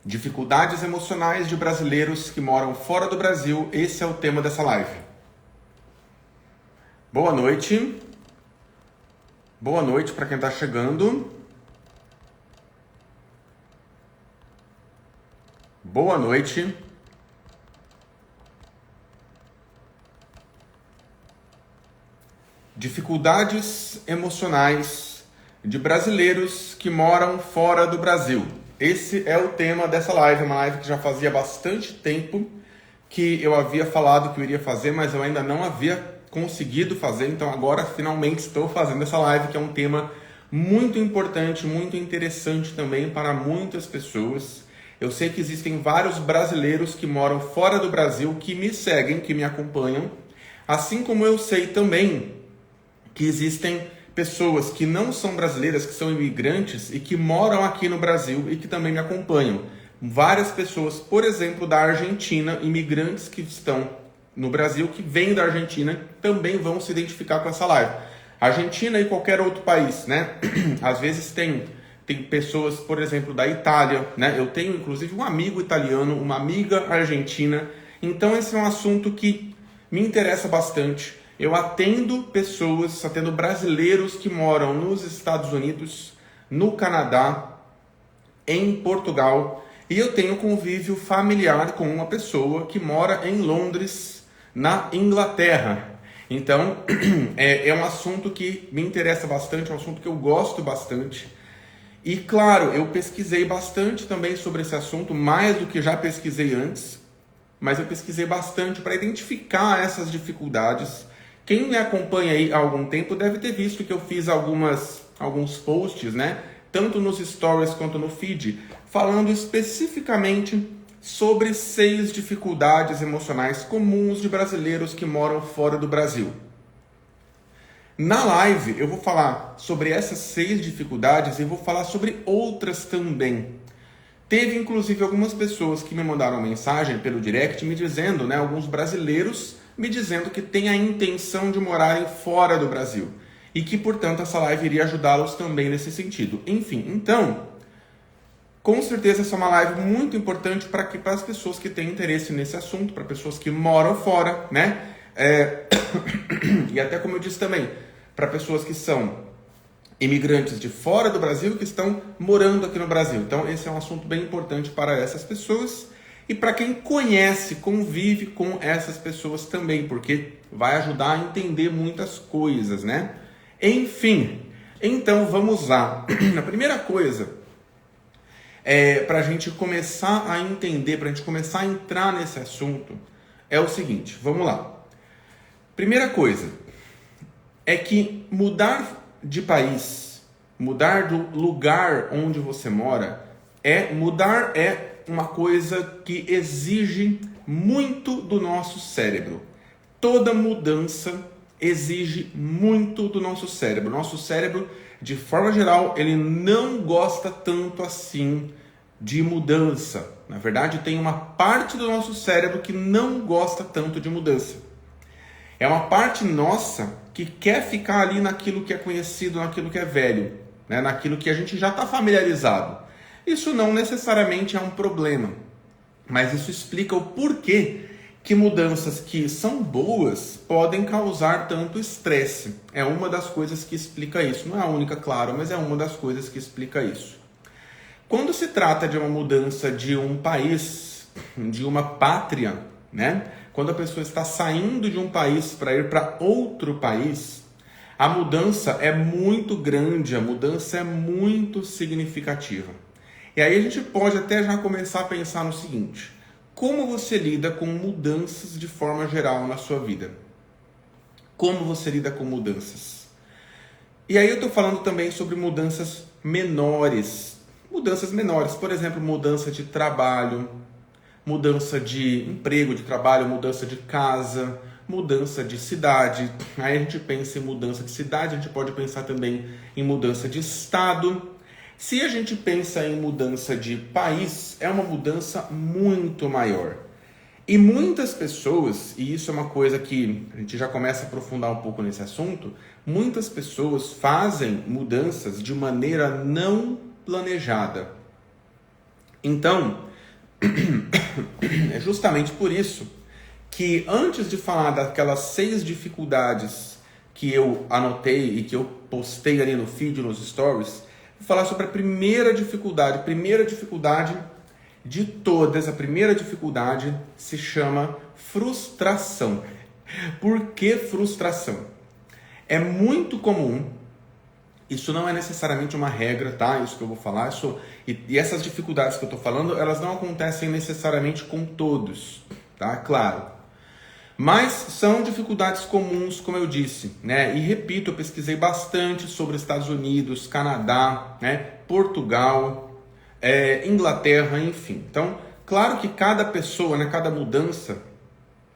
Dificuldades emocionais de brasileiros que moram fora do Brasil. Esse é o tema dessa live. Boa noite. Boa noite para quem está chegando. Boa noite. Dificuldades emocionais de brasileiros que moram fora do Brasil. Esse é o tema dessa live, uma live que já fazia bastante tempo que eu havia falado que eu iria fazer, mas eu ainda não havia conseguido fazer, então agora finalmente estou fazendo essa live, que é um tema muito importante, muito interessante também para muitas pessoas. Eu sei que existem vários brasileiros que moram fora do Brasil, que me seguem, que me acompanham, assim como eu sei também que existem pessoas que não são brasileiras, que são imigrantes e que moram aqui no Brasil e que também me acompanham. Várias pessoas, por exemplo, da Argentina, imigrantes que estão no Brasil, que vêm da Argentina, também vão se identificar com essa live. Argentina e qualquer outro país, né? Às vezes tem pessoas, por exemplo, da Itália, né? Eu tenho, inclusive, um amigo italiano, uma amiga argentina. Então, esse é um assunto que me interessa bastante. Eu atendo pessoas, atendo brasileiros que moram nos Estados Unidos, no Canadá, em Portugal, e eu tenho convívio familiar com uma pessoa que mora em Londres, na Inglaterra. Então, é um assunto que me interessa bastante, é um assunto que eu gosto bastante. E claro, eu pesquisei bastante também sobre esse assunto, mais do que já pesquisei antes, mas eu pesquisei bastante para identificar essas dificuldades. Quem me acompanha aí há algum tempo deve ter visto que eu fiz alguns posts, né? Tanto nos stories quanto no feed, falando especificamente sobre 6 dificuldades emocionais comuns de brasileiros que moram fora do Brasil. Na live eu vou falar sobre essas 6 dificuldades e vou falar sobre outras também. Teve inclusive algumas pessoas que me mandaram mensagem pelo direct me dizendo, né, alguns brasileiros me dizendo que têm a intenção de morarem fora do Brasil e que, portanto, essa live iria ajudá-los também nesse sentido. Enfim, então, com certeza essa é uma live muito importante para as pessoas que têm interesse nesse assunto, para pessoas que moram fora, né? E até como eu disse também, para pessoas que são imigrantes de fora do Brasil que estão morando aqui no Brasil. Então, esse é um assunto bem importante para essas pessoas. E para quem conhece, convive com essas pessoas também, porque vai ajudar a entender muitas coisas, né? Enfim, então vamos lá. A primeira coisa, para a gente começar a entender, para a gente começar a entrar nesse assunto, é o seguinte, vamos lá. Primeira coisa, é que mudar de país, mudar do lugar onde você mora, mudar é uma coisa que exige muito do nosso cérebro. Toda mudança exige muito do nosso cérebro. Nosso cérebro, de forma geral, ele não gosta tanto assim de mudança. Na verdade, tem uma parte do nosso cérebro que não gosta tanto de mudança. É uma parte nossa que quer ficar ali naquilo que é conhecido, naquilo que é velho, né? Naquilo que a gente já está familiarizado. Isso não necessariamente é um problema, mas isso explica o porquê que mudanças que são boas podem causar tanto estresse. É uma das coisas que explica isso. Não é a única, claro, mas é uma das coisas que explica isso. Quando se trata de uma mudança de um país, de uma pátria, né? Quando a pessoa está saindo de um país para ir para outro país, a mudança é muito grande, a mudança é muito significativa. E aí a gente pode até já começar a pensar no seguinte: como você lida com mudanças de forma geral na sua vida? Como você lida com mudanças? E aí eu estou falando também sobre mudanças menores. Mudanças menores, por exemplo, mudança de trabalho, mudança de emprego, de trabalho, mudança de casa, mudança de cidade. Aí a gente pensa em mudança de cidade, a gente pode pensar também em mudança de estado. Se a gente pensa em mudança de país, é uma mudança muito maior. E muitas pessoas, e isso é uma coisa que a gente já começa a aprofundar um pouco nesse assunto, muitas pessoas fazem mudanças de maneira não planejada. Então, É justamente por isso que antes de falar daquelas 6 dificuldades que eu anotei e que eu postei ali no feed, nos stories, vou falar sobre a primeira dificuldade. A primeira dificuldade de todas, a primeira dificuldade se chama frustração. Por que frustração? É muito comum, isso não é necessariamente uma regra, tá? Isso que eu vou falar, e essas dificuldades que eu estou falando, elas não acontecem necessariamente com todos, tá? Claro. Mas são dificuldades comuns, como eu disse, né? E repito, eu pesquisei bastante sobre Estados Unidos, Canadá, né? Portugal, Inglaterra, enfim. Então, claro que cada pessoa, né? Cada mudança,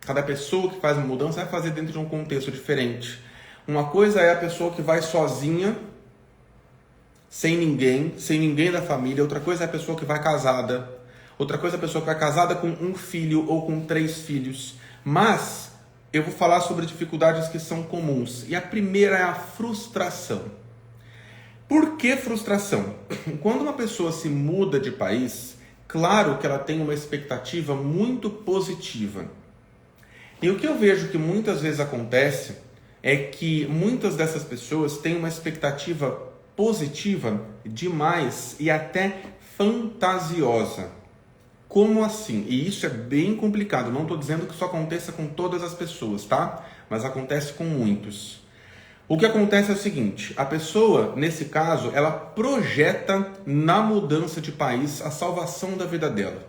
cada pessoa que faz uma mudança vai fazer dentro de um contexto diferente. Uma coisa é a pessoa que vai sozinha, sem ninguém da família. Outra coisa é a pessoa que vai casada. Outra coisa é a pessoa que vai casada com um filho ou com 3 filhos. Mas eu vou falar sobre dificuldades que são comuns. E a primeira é a frustração. Por que frustração? Quando uma pessoa se muda de país, claro que ela tem uma expectativa muito positiva. E o que eu vejo que muitas vezes acontece é que muitas dessas pessoas têm uma expectativa positiva demais e até fantasiosa. Como assim? E isso é bem complicado. Não estou dizendo que isso aconteça com todas as pessoas, tá? Mas acontece com muitos. O que acontece é o seguinte: a pessoa, nesse caso, ela projeta na mudança de país a salvação da vida dela.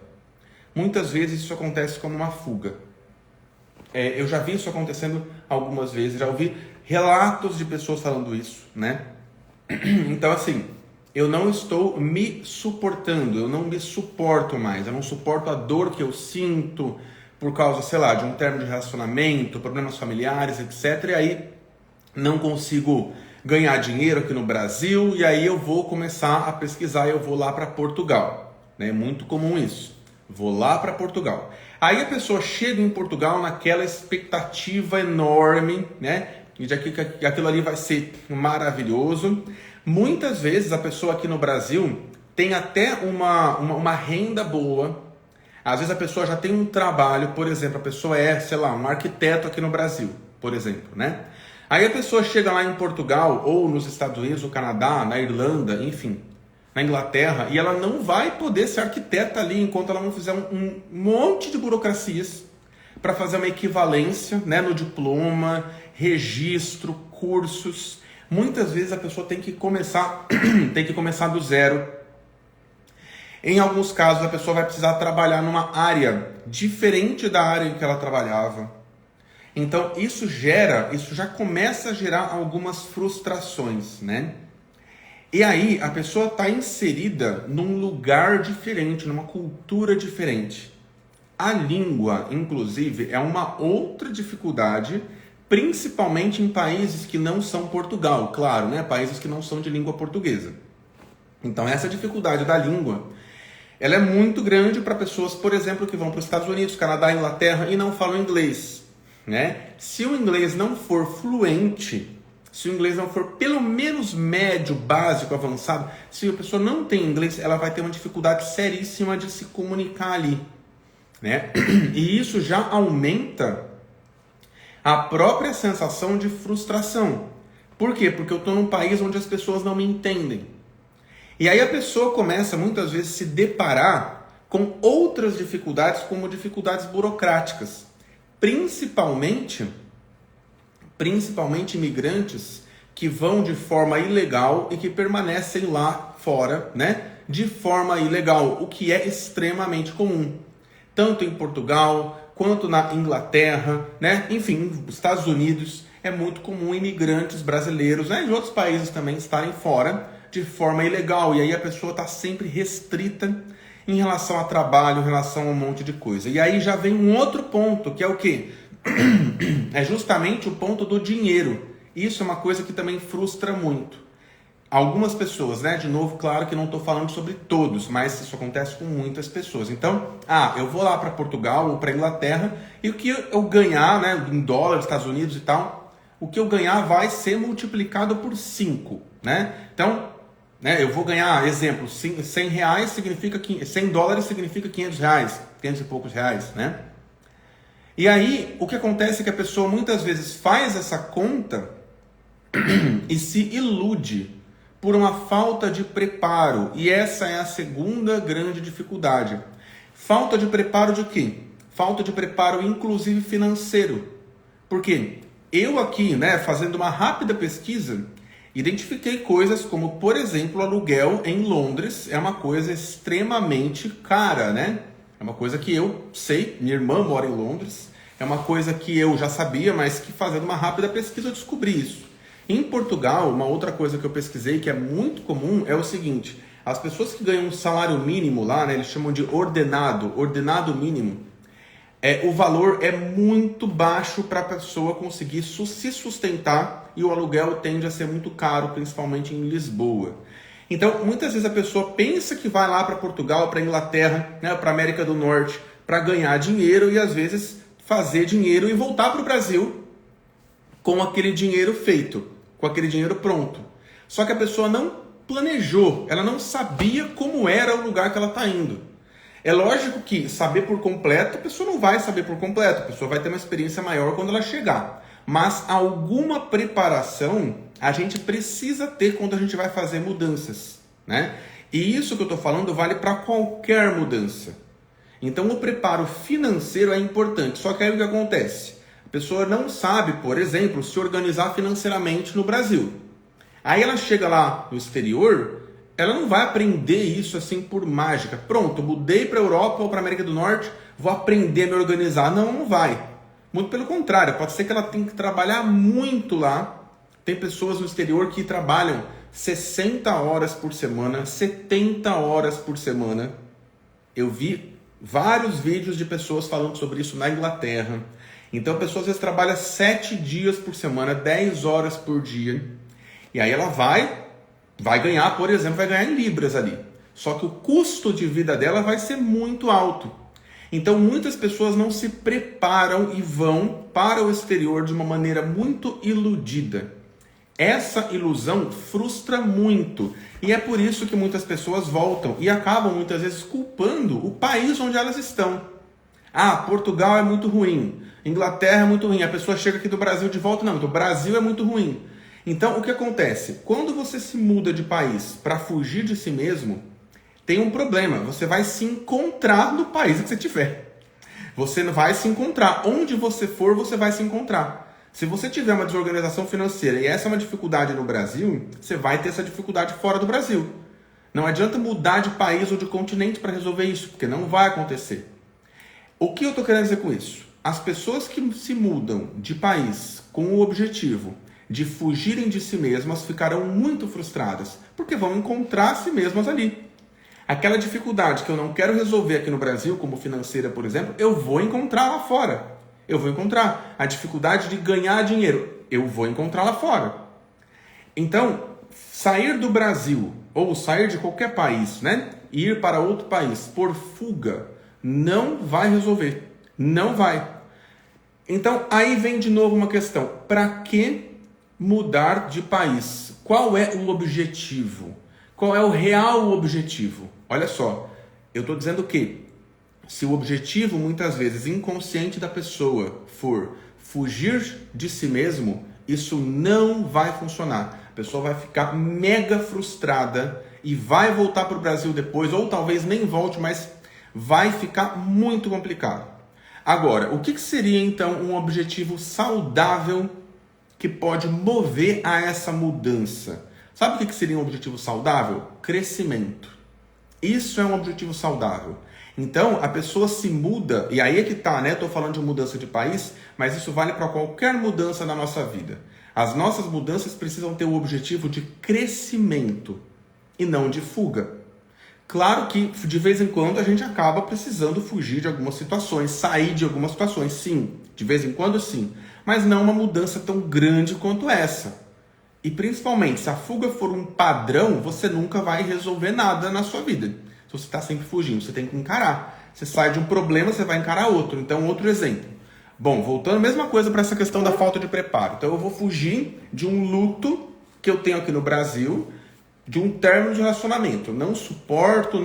Muitas vezes isso acontece como uma fuga. Eu já vi isso acontecendo algumas vezes, já ouvi relatos de pessoas falando isso, né? Então, assim, eu não estou me suportando, eu não me suporto mais, eu não suporto a dor que eu sinto por causa, sei lá, de um término de relacionamento, problemas familiares, etc. E aí não consigo ganhar dinheiro aqui no Brasil, e aí eu vou começar a pesquisar, eu vou lá para Portugal, né? É muito comum isso, vou lá para Portugal. Aí a pessoa chega em Portugal naquela expectativa enorme, né? E de que aquilo ali vai ser maravilhoso. Muitas vezes a pessoa aqui no Brasil tem até uma renda boa. Às vezes a pessoa já tem um trabalho, por exemplo, a pessoa é, sei lá, um arquiteto aqui no Brasil, por exemplo, né? Aí a pessoa chega lá em Portugal, ou nos Estados Unidos, no Canadá, na Irlanda, enfim, na Inglaterra, e ela não vai poder ser arquiteta ali enquanto ela não fizer um monte de burocracias para fazer uma equivalência, né, no diploma, registro, cursos. Muitas vezes a pessoa tem que começar do zero. Em alguns casos a pessoa vai precisar trabalhar numa área diferente da área em que ela trabalhava. Então isso já começa a gerar algumas frustrações, né? E aí a pessoa está inserida num lugar diferente, numa cultura diferente. A língua, inclusive, é uma outra dificuldade, principalmente em países que não são Portugal, claro, né? Países que não são de língua portuguesa. Então essa dificuldade da língua, ela é muito grande para pessoas, por exemplo, que vão para os Estados Unidos, Canadá, Inglaterra e não falam inglês, né? Se o inglês não for fluente, se o inglês não for pelo menos médio, básico, avançado, se a pessoa não tem inglês, ela vai ter uma dificuldade seríssima de se comunicar ali, né? E isso já aumenta a própria sensação de frustração. Por quê? Porque eu estou num país onde as pessoas não me entendem. E aí a pessoa começa muitas vezes a se deparar com outras dificuldades, como dificuldades burocráticas. Principalmente imigrantes que vão de forma ilegal e que permanecem lá fora, né, de forma ilegal, o que é extremamente comum, tanto em Portugal quanto na Inglaterra, né, enfim, nos Estados Unidos é muito comum imigrantes brasileiros, né, e de outros países também estarem fora de forma ilegal, e aí a pessoa está sempre restrita em relação a trabalho, em relação a um monte de coisa. E aí já vem um outro ponto, que é o quê? É justamente o ponto do dinheiro. Isso é uma coisa que também frustra muito algumas pessoas, né? De novo, claro que não estou falando sobre todos, mas isso acontece com muitas pessoas. Então, eu vou lá para Portugal ou para Inglaterra e o que eu ganhar, né, em dólares, Estados Unidos e tal, o que eu ganhar vai ser multiplicado por 5, né? Então, né? Eu vou ganhar, exemplo, 100 reais significa, 100 dólares significa 500 reais, 500 e poucos reais, né? E aí, o que acontece é que a pessoa muitas vezes faz essa conta e se ilude por uma falta de preparo. E essa é a segunda grande dificuldade. Falta de preparo de quê? Falta de preparo, inclusive financeiro. Por quê? Eu aqui, né, fazendo uma rápida pesquisa, identifiquei coisas como, por exemplo, o aluguel em Londres é uma coisa extremamente cara, né? É uma coisa que eu sei, minha irmã mora em Londres, é uma coisa que eu já sabia, mas que fazendo uma rápida pesquisa eu descobri isso. Em Portugal, uma outra coisa que eu pesquisei que é muito comum é o seguinte: as pessoas que ganham um salário mínimo lá, né, eles chamam de ordenado mínimo, o valor é muito baixo para a pessoa conseguir se sustentar e o aluguel tende a ser muito caro, principalmente em Lisboa. Então, muitas vezes a pessoa pensa que vai lá para Portugal, para Inglaterra, né, para América do Norte, para ganhar dinheiro e às vezes fazer dinheiro e voltar para o Brasil com aquele dinheiro feito, com aquele dinheiro pronto. Só que a pessoa não planejou, ela não sabia como era o lugar que ela está indo. É lógico que saber por completo, a pessoa não vai saber por completo, a pessoa vai ter uma experiência maior quando ela chegar. Mas alguma preparação a gente precisa ter quando a gente vai fazer mudanças, né? E isso que eu estou falando vale para qualquer mudança. Então o preparo financeiro é importante, só que aí o que acontece? A pessoa não sabe, por exemplo, se organizar financeiramente no Brasil. Aí ela chega lá no exterior, ela não vai aprender isso assim por mágica. Pronto, mudei para a Europa ou para a América do Norte, vou aprender a me organizar. Não, não vai. Muito pelo contrário, pode ser que ela tenha que trabalhar muito lá. Tem pessoas no exterior que trabalham 60 horas por semana, 70 horas por semana. Eu vi vários vídeos de pessoas falando sobre isso na Inglaterra. Então a pessoa às vezes trabalha 7 dias por semana, 10 horas por dia. E aí ela vai ganhar, por exemplo, vai ganhar em libras ali. Só que o custo de vida dela vai ser muito alto. Então muitas pessoas não se preparam e vão para o exterior de uma maneira muito iludida. Essa ilusão frustra muito. E é por isso que muitas pessoas voltam e acabam muitas vezes culpando o país onde elas estão. Ah, Portugal é muito ruim, Inglaterra é muito ruim, a pessoa chega aqui do Brasil de volta, não, então o Brasil é muito ruim. Então, o que acontece? Quando você se muda de país para fugir de si mesmo, tem um problema. Você vai se encontrar no país que você estiver. Você vai se encontrar. Onde você for, você vai se encontrar. Se você tiver uma desorganização financeira e essa é uma dificuldade no Brasil, você vai ter essa dificuldade fora do Brasil. Não adianta mudar de país ou de continente para resolver isso, porque não vai acontecer. O que eu estou querendo dizer com isso? As pessoas que se mudam de país com o objetivo de fugirem de si mesmas ficarão muito frustradas, porque vão encontrar a si mesmas ali. Aquela dificuldade que eu não quero resolver aqui no Brasil, como financeira, por exemplo, eu vou encontrar lá fora. Eu vou encontrar. A dificuldade de ganhar dinheiro, eu vou encontrar lá fora. Então, sair do Brasil, ou sair de qualquer país, né? E ir para outro país por fuga, não vai resolver. Não vai. Então, aí vem de novo uma questão. Para que mudar de país? Qual é o objetivo? Qual é o real objetivo? Olha só, eu estou dizendo que se o objetivo, muitas vezes, inconsciente da pessoa for fugir de si mesmo, isso não vai funcionar. A pessoa vai ficar mega frustrada e vai voltar para o Brasil depois, ou talvez nem volte, mas vai ficar muito complicado. Agora, o que seria então um objetivo saudável que pode mover a essa mudança? Sabe o que seria um objetivo saudável? Crescimento. Isso é um objetivo saudável. Então, a pessoa se muda, e aí é que tá, né? Estou falando de mudança de país, mas isso vale para qualquer mudança na nossa vida. As nossas mudanças precisam ter o objetivo de crescimento e não de fuga. Claro que, de vez em quando, a gente acaba precisando fugir de algumas situações, sair de algumas situações, sim. De vez em quando, sim. Mas não uma mudança tão grande quanto essa. E, principalmente, se a fuga for um padrão, você nunca vai resolver nada na sua vida. Se você está sempre fugindo, você tem que encarar. Você sai de um problema, você vai encarar outro. Então, outro exemplo. Bom, voltando, mesma coisa para essa questão da falta de preparo. Então, eu vou fugir de um luto que eu tenho aqui no Brasil. de um término de relacionamento. Não suporto,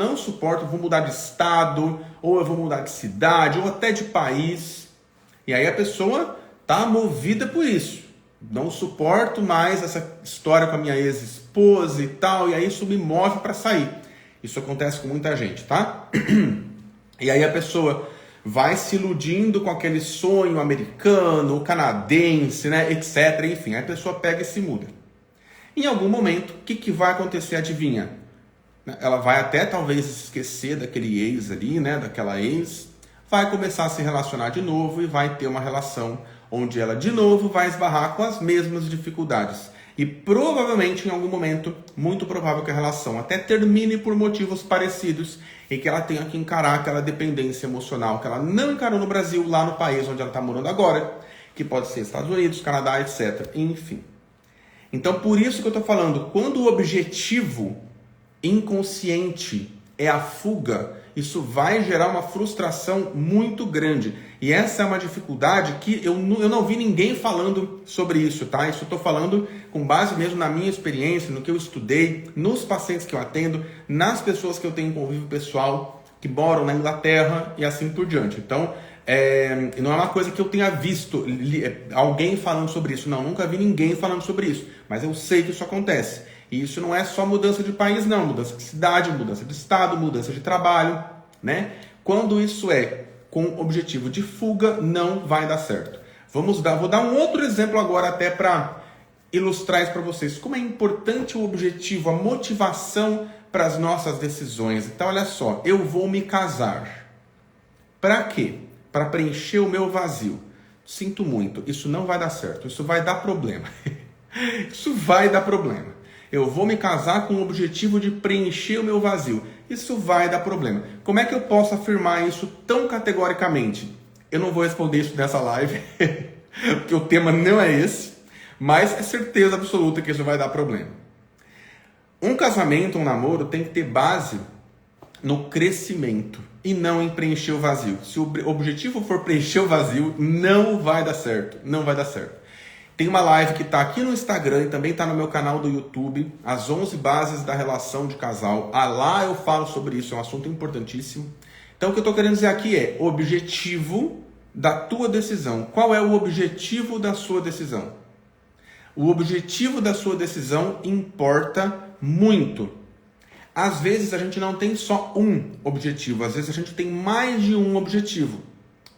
vou mudar de estado, ou eu vou mudar de cidade, ou até de país. E aí a pessoa está movida por isso. Não suporto mais essa história com a minha ex-esposa e tal, e aí isso me move para sair. Isso acontece com muita gente, tá? E aí a pessoa vai se iludindo com aquele sonho americano, canadense, né, etc. Enfim, aí a pessoa pega e se muda. Em algum momento, o que vai acontecer? Adivinha? Ela vai até talvez esquecer daquele ex ali, né, daquela ex, vai começar a se relacionar de novo e vai ter uma relação onde ela de novo vai esbarrar com as mesmas dificuldades. E provavelmente em algum momento, muito provável que a relação até termine por motivos parecidos e que ela tenha que encarar aquela dependência emocional que ela não encarou no Brasil, lá no país onde ela está morando agora, que pode ser Estados Unidos, Canadá, etc. Enfim. Então por isso que eu estou falando, quando o objetivo inconsciente é a fuga, isso vai gerar uma frustração muito grande. E essa é uma dificuldade que eu não vi ninguém falando sobre isso, tá? Isso eu estou falando com base mesmo na minha experiência, no que eu estudei, nos pacientes que eu atendo, nas pessoas que eu tenho convívio pessoal, que moram na Inglaterra e assim por diante. Então, não é uma coisa que eu tenha visto alguém falando sobre isso. Não, nunca vi ninguém falando sobre isso. Mas eu sei que isso acontece. E isso não é só mudança de país, não. Mudança de cidade, mudança de estado, mudança de trabalho, né? Quando isso é com objetivo de fuga, não vai dar certo. Vou dar um outro exemplo agora até para ilustrar isso para vocês. Como é importante o objetivo, a motivação para as nossas decisões. Então, olha só. Eu vou me casar. Para quê? Para preencher o meu vazio. Sinto muito. Isso não vai dar certo. Isso vai dar problema. Isso vai dar problema. Eu vou me casar com o objetivo de preencher o meu vazio. Isso vai dar problema. Como é que eu posso afirmar isso tão categoricamente? Eu não vou responder isso nessa live, porque o tema não é esse, mas é certeza absoluta que isso vai dar problema. Um casamento, um namoro, tem que ter base no crescimento e não em preencher o vazio. Se o objetivo for preencher o vazio, não vai dar certo. Não vai dar certo. Tem uma live que está aqui no Instagram e também está no meu canal do YouTube, as 11 bases da relação de casal. Lá eu falo sobre isso, é um assunto importantíssimo. Então o que eu estou querendo dizer aqui é objetivo da tua decisão. Qual é o objetivo da sua decisão? O objetivo da sua decisão importa muito. Às vezes a gente não tem só um objetivo, às vezes a gente tem mais de um objetivo.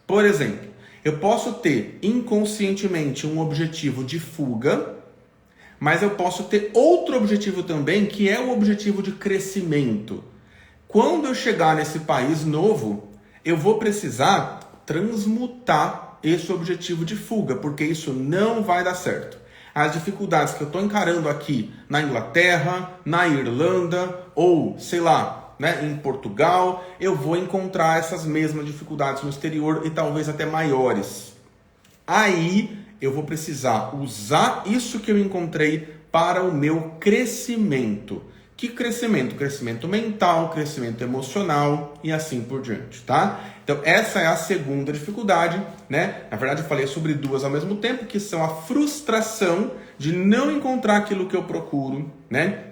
Por exemplo, eu posso ter inconscientemente um objetivo de fuga, mas eu posso ter outro objetivo também, que é o objetivo de crescimento. Quando eu chegar nesse país novo, eu vou precisar transmutar esse objetivo de fuga, porque isso não vai dar certo. As dificuldades que eu estou encarando aqui na Inglaterra, na Irlanda ou, sei lá, né, em Portugal, eu vou encontrar essas mesmas dificuldades no exterior e talvez até maiores. Aí eu vou precisar usar isso que eu encontrei para o meu crescimento. Que crescimento? Crescimento mental, crescimento emocional e assim por diante, tá? Então essa é a segunda dificuldade, né? Na verdade eu falei sobre duas ao mesmo tempo, que são a frustração de não encontrar aquilo que eu procuro, né?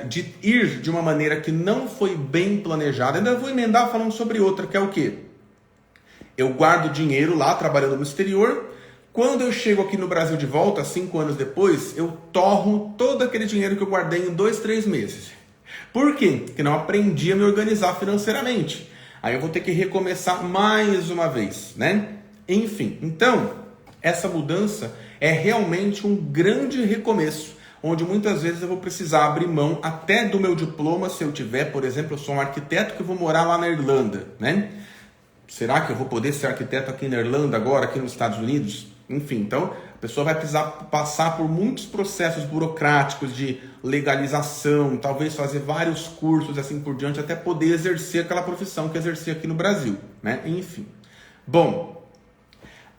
De ir de uma maneira que não foi bem planejada. Ainda vou emendar falando sobre outra, que é o quê? Eu guardo dinheiro lá, trabalhando no exterior. Quando eu chego aqui no Brasil de volta, 5 anos depois, eu torro todo aquele dinheiro que eu guardei em 2, 3 meses. Por quê? Porque não aprendi a me organizar financeiramente. Aí eu vou ter que recomeçar mais uma vez, né? Enfim, então, essa mudança é realmente um grande recomeço, onde muitas vezes eu vou precisar abrir mão até do meu diploma, se eu tiver, por exemplo, eu sou um arquiteto que vou morar lá na Irlanda, né? Será que eu vou poder ser arquiteto aqui na Irlanda agora, aqui nos Estados Unidos? Enfim, então a pessoa vai precisar passar por muitos processos burocráticos de legalização, talvez fazer vários cursos assim por diante, até poder exercer aquela profissão que exercia aqui no Brasil, né? Enfim. Bom,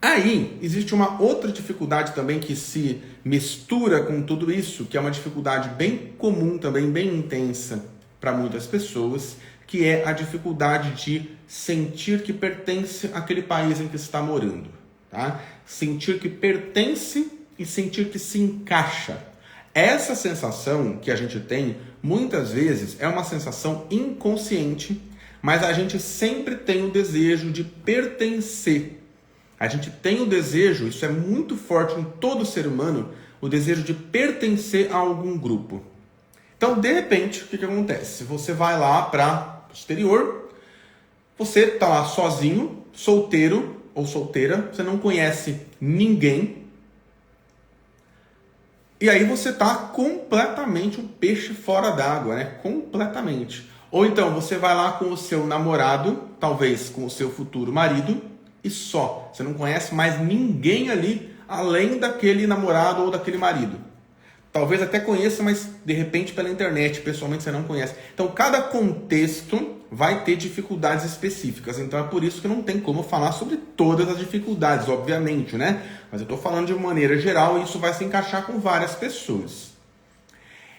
aí existe uma outra dificuldade também que se mistura com tudo isso, que é uma dificuldade bem comum também, bem intensa para muitas pessoas, que é a dificuldade de sentir que pertence àquele país em que está morando. Tá? Sentir que pertence e sentir que se encaixa. Essa sensação que a gente tem, muitas vezes, é uma sensação inconsciente, mas a gente sempre tem o desejo de pertencer. A gente tem o desejo, isso é muito forte em todo ser humano, o desejo de pertencer a algum grupo. Então, de repente, o que acontece? Você vai lá para o exterior, você está lá sozinho, solteiro ou solteira, você não conhece ninguém, e aí você está completamente um peixe fora d'água, né? Completamente. Ou então você vai lá com o seu namorado, talvez com o seu futuro marido, e só. Você não conhece mais ninguém ali, além daquele namorado ou daquele marido. Talvez até conheça, mas de repente pela internet, pessoalmente você não conhece. Então cada contexto vai ter dificuldades específicas. Então é por isso que não tem como falar sobre todas as dificuldades, obviamente, né? Mas eu estou falando de maneira geral e isso vai se encaixar com várias pessoas.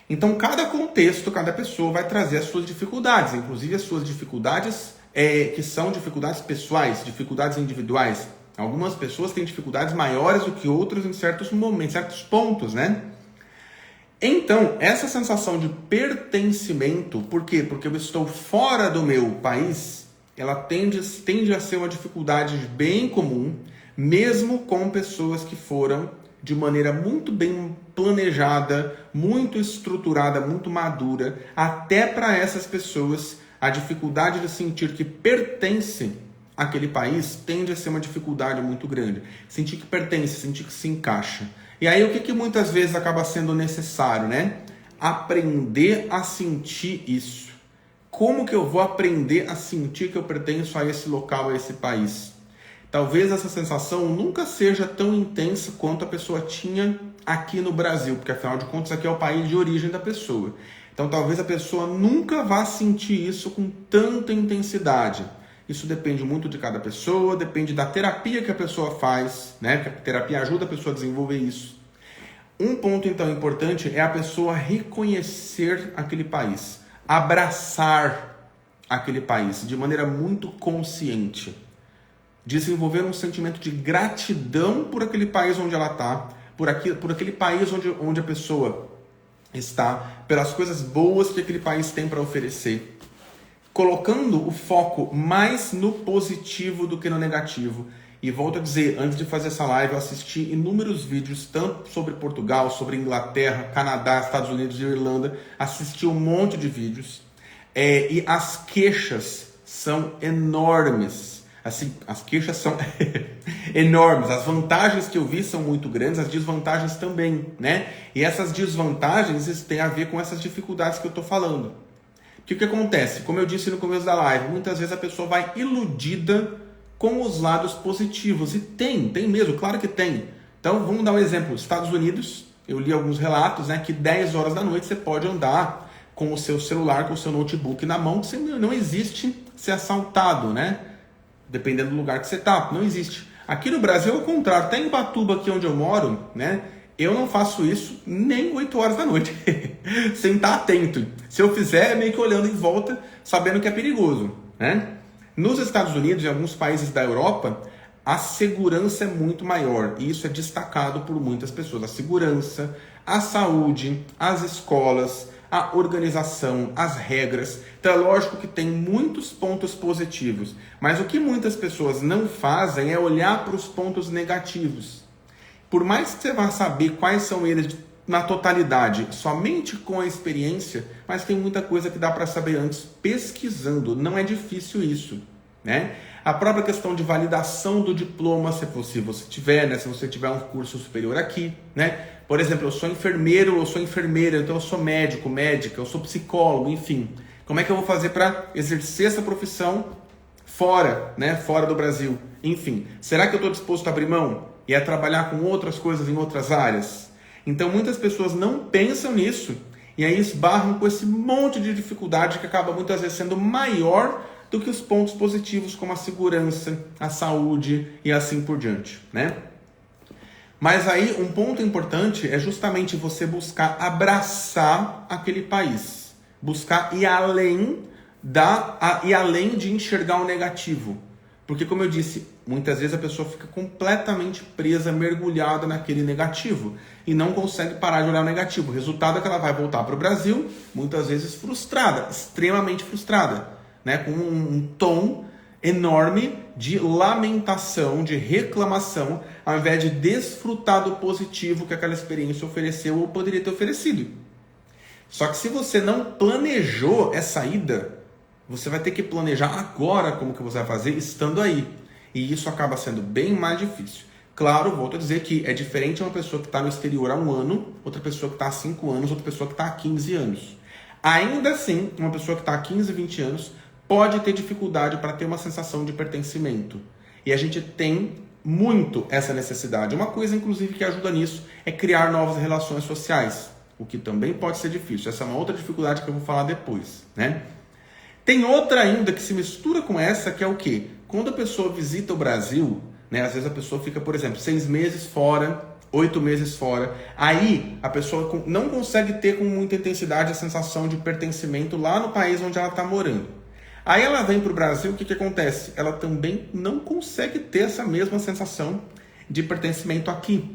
Então cada contexto, cada pessoa vai trazer as suas dificuldades, inclusive as suas dificuldades que são dificuldades pessoais, dificuldades individuais. Algumas pessoas têm dificuldades maiores do que outras em certos momentos, em certos pontos, né? Então, essa sensação de pertencimento, por quê? Porque eu estou fora do meu país, ela tende a ser uma dificuldade bem comum, mesmo com pessoas que foram de maneira muito bem planejada, muito estruturada, muito madura. Até para essas pessoas, a dificuldade de sentir que pertence àquele país tende a ser uma dificuldade muito grande. Sentir que pertence, sentir que se encaixa. E aí o que muitas vezes acaba sendo necessário, né? Aprender a sentir isso. Como que eu vou aprender a sentir que eu pertenço a esse local, a esse país? Talvez essa sensação nunca seja tão intensa quanto a pessoa tinha aqui no Brasil, porque afinal de contas aqui é o país de origem da pessoa. Então talvez a pessoa nunca vá sentir isso com tanta intensidade. Isso depende muito de cada pessoa, depende da terapia que a pessoa faz, né? Porque a terapia ajuda a pessoa a desenvolver isso. Um ponto, então, importante é a pessoa reconhecer aquele país, abraçar aquele país de maneira muito consciente. Desenvolver um sentimento de gratidão por aquele país onde ela está, por aquele país onde a pessoa está, pelas coisas boas que aquele país tem para oferecer. Colocando o foco mais no positivo do que no negativo. E volto a dizer, antes de fazer essa live, eu assisti inúmeros vídeos, tanto sobre Portugal, sobre Inglaterra, Canadá, Estados Unidos e Irlanda. Assisti um monte de vídeos. E as queixas são enormes. Assim, as queixas são enormes. As vantagens que eu vi são muito grandes, as desvantagens também, né? E essas desvantagens têm a ver com essas dificuldades que eu estou falando. O que acontece? Como eu disse no começo da live, muitas vezes a pessoa vai iludida com os lados positivos. E tem mesmo, claro que tem. Então vamos dar um exemplo. Estados Unidos, eu li alguns relatos, né, que 10 horas da noite você pode andar com o seu celular, com o seu notebook na mão, que não existe ser assaltado, né? Dependendo do lugar que você está, não existe. Aqui no Brasil é o contrário, até em Ubatuba, aqui onde eu moro, né? Eu não faço isso nem 8 horas da noite, sem estar atento. Se eu fizer, é meio que olhando em volta, sabendo que é perigoso, né? Nos Estados Unidos e alguns países da Europa, a segurança é muito maior. E isso é destacado por muitas pessoas. A segurança, a saúde, as escolas, a organização, as regras. Então é lógico que tem muitos pontos positivos. Mas o que muitas pessoas não fazem é olhar para os pontos negativos. Por mais que você vá saber quais são eles na totalidade, somente com a experiência, mas tem muita coisa que dá para saber antes pesquisando. Não é difícil isso, né? A própria questão de validação do diploma, se você tiver, né? Se você tiver um curso superior aqui, né? Por exemplo, eu sou enfermeiro, eu sou enfermeira, então eu sou médico, médica, eu sou psicólogo, enfim. Como é que eu vou fazer para exercer essa profissão fora, né? Fora do Brasil? Enfim, será que eu estou disposto a abrir mão e a trabalhar com outras coisas em outras áreas? Então muitas pessoas não pensam nisso e aí esbarram com esse monte de dificuldade que acaba muitas vezes sendo maior do que os pontos positivos como a segurança, a saúde e assim por diante, né? Mas aí um ponto importante é justamente você buscar abraçar aquele país, buscar ir além de enxergar o negativo. Porque, como eu disse, muitas vezes a pessoa fica completamente presa, mergulhada naquele negativo e não consegue parar de olhar o negativo. O resultado é que ela vai voltar para o Brasil, muitas vezes frustrada, extremamente frustrada, né? Com um tom enorme de lamentação, de reclamação, ao invés de desfrutar do positivo que aquela experiência ofereceu ou poderia ter oferecido. Só que se você não planejou essa ida, você vai ter que planejar agora como que você vai fazer estando aí. E isso acaba sendo bem mais difícil. Claro, volto a dizer que é diferente uma pessoa que está no exterior há 1 ano, outra pessoa que está há 5 anos, outra pessoa que está há 15 anos. Ainda assim, uma pessoa que está há 15, 20 anos pode ter dificuldade para ter uma sensação de pertencimento. E a gente tem muito essa necessidade. Uma coisa, inclusive, que ajuda nisso é criar novas relações sociais, o que também pode ser difícil. Essa é uma outra dificuldade que eu vou falar depois, né? Tem outra ainda que se mistura com essa, que é o quê? Quando a pessoa visita o Brasil, né, às vezes a pessoa fica, por exemplo, 6 meses fora, 8 meses fora, aí a pessoa não consegue ter com muita intensidade a sensação de pertencimento lá no país onde ela está morando. Aí ela vem para o Brasil, o que acontece? Ela também não consegue ter essa mesma sensação de pertencimento aqui.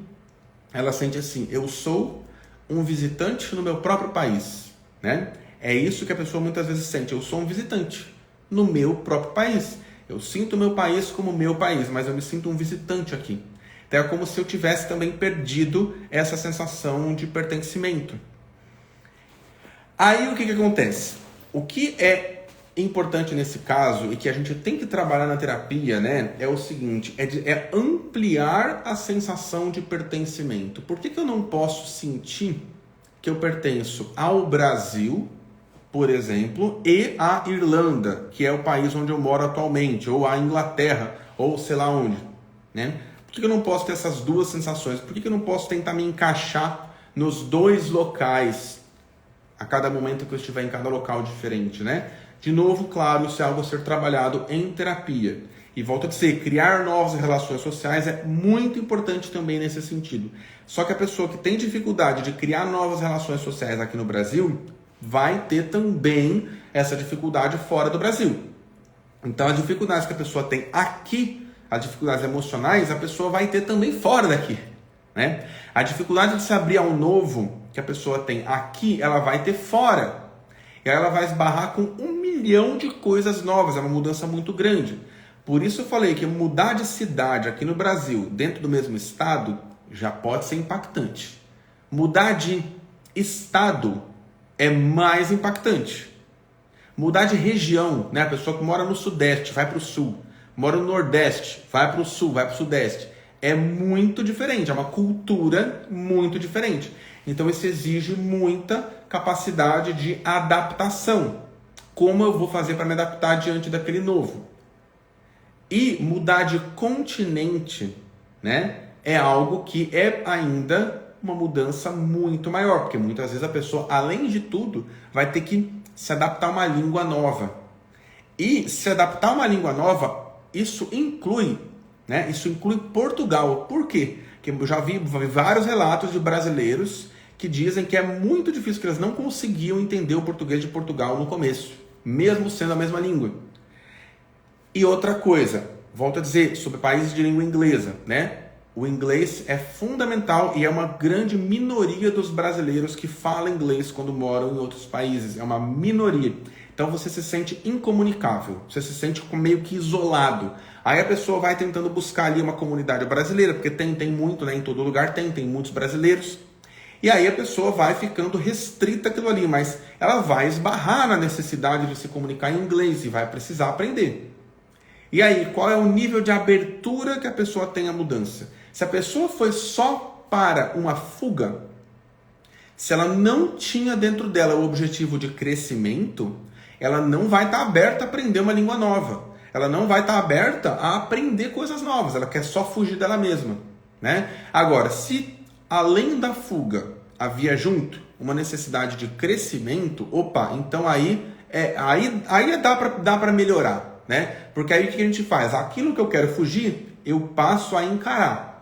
Ela sente assim, eu sou um visitante no meu próprio país, né? É isso que a pessoa muitas vezes sente. Eu sou um visitante no meu próprio país. Eu sinto o meu país como meu país, mas eu me sinto um visitante aqui. Então é como se eu tivesse também perdido essa sensação de pertencimento. Aí o que acontece? O que é importante nesse caso e que a gente tem que trabalhar na terapia, né, é o seguinte, é ampliar a sensação de pertencimento. Por que eu não posso sentir que eu pertenço ao Brasil, por exemplo, e à Irlanda, que é o país onde eu moro atualmente, ou à Inglaterra, ou sei lá onde, né? Por que eu não posso ter essas duas sensações? Por que eu não posso tentar me encaixar nos dois locais a cada momento que eu estiver em cada local diferente, né? De novo, claro, isso é algo a ser trabalhado em terapia. E volto a dizer, criar novas relações sociais é muito importante também nesse sentido. Só que a pessoa que tem dificuldade de criar novas relações sociais aqui no Brasil vai ter também essa dificuldade fora do Brasil. Então, as dificuldades que a pessoa tem aqui, as dificuldades emocionais, a pessoa vai ter também fora daqui, né? A dificuldade de se abrir ao novo que a pessoa tem aqui, ela vai ter fora. E aí ela vai esbarrar com 1 milhão de coisas novas, é uma mudança muito grande. Por isso eu falei que mudar de cidade aqui no Brasil, dentro do mesmo estado, já pode ser impactante. Mudar de estado é mais impactante. Mudar de região, né? A pessoa que mora no Sudeste vai para o Sul, mora no Nordeste, vai para o Sul, vai para o Sudeste. É muito diferente, é uma cultura muito diferente. Então isso exige muita capacidade de adaptação. Como eu vou fazer para me adaptar diante daquele novo? E mudar de continente, né, é algo que é ainda uma mudança muito maior, porque muitas vezes a pessoa, além de tudo, vai ter que se adaptar a uma língua nova. E se adaptar a uma língua nova, isso inclui Portugal. Por quê? Porque eu já vi vários relatos de brasileiros que dizem que é muito difícil, que eles não conseguiam entender o português de Portugal no começo, mesmo sendo a mesma língua. E outra coisa, volto a dizer, sobre países de língua inglesa, né? O inglês é fundamental e é uma grande minoria dos brasileiros que falam inglês quando moram em outros países. É uma minoria. Então você se sente incomunicável, você se sente meio que isolado. Aí a pessoa vai tentando buscar ali uma comunidade brasileira, porque tem muito, né? Em todo lugar tem muitos brasileiros. E aí a pessoa vai ficando restrita àquilo ali, mas ela vai esbarrar na necessidade de se comunicar em inglês e vai precisar aprender. E aí, qual é o nível de abertura que a pessoa tem à mudança? Se a pessoa foi só para uma fuga, se ela não tinha dentro dela o objetivo de crescimento, ela não vai estar aberta a aprender uma língua nova. Ela não vai estar aberta a aprender coisas novas. Ela quer só fugir dela mesma, né? Agora, se além da fuga havia junto uma necessidade de crescimento, então aí dá para melhorar, né? Porque aí o que a gente faz? Aquilo que eu quero fugir, eu passo a encarar.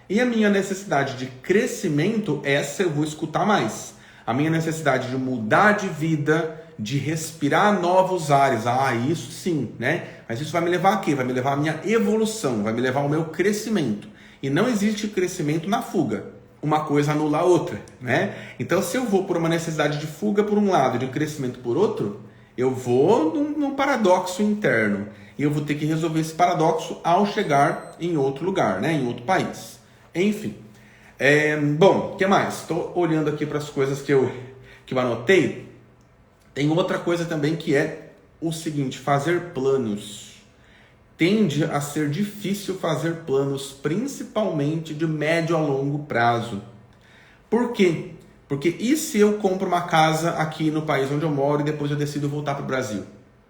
E a minha necessidade de crescimento, essa eu vou escutar mais. A minha necessidade de mudar de vida, de respirar novos ares. Ah, isso sim, né? Mas isso vai me levar a quê? Vai me levar à minha evolução, vai me levar ao meu crescimento. E não existe crescimento na fuga. Uma coisa anula a outra, né? Então, se eu vou por uma necessidade de fuga por um lado e de crescimento por outro, eu vou num paradoxo interno. E eu vou ter que resolver esse paradoxo ao chegar em outro lugar, né? Em outro país. Enfim. Bom, o que mais? Estou olhando aqui para as coisas que eu anotei. Tem outra coisa também que é o seguinte: fazer planos. Tende a ser difícil fazer planos, principalmente de médio a longo prazo. Por quê? Porque e se eu compro uma casa aqui no país onde eu moro e depois eu decido voltar para o Brasil?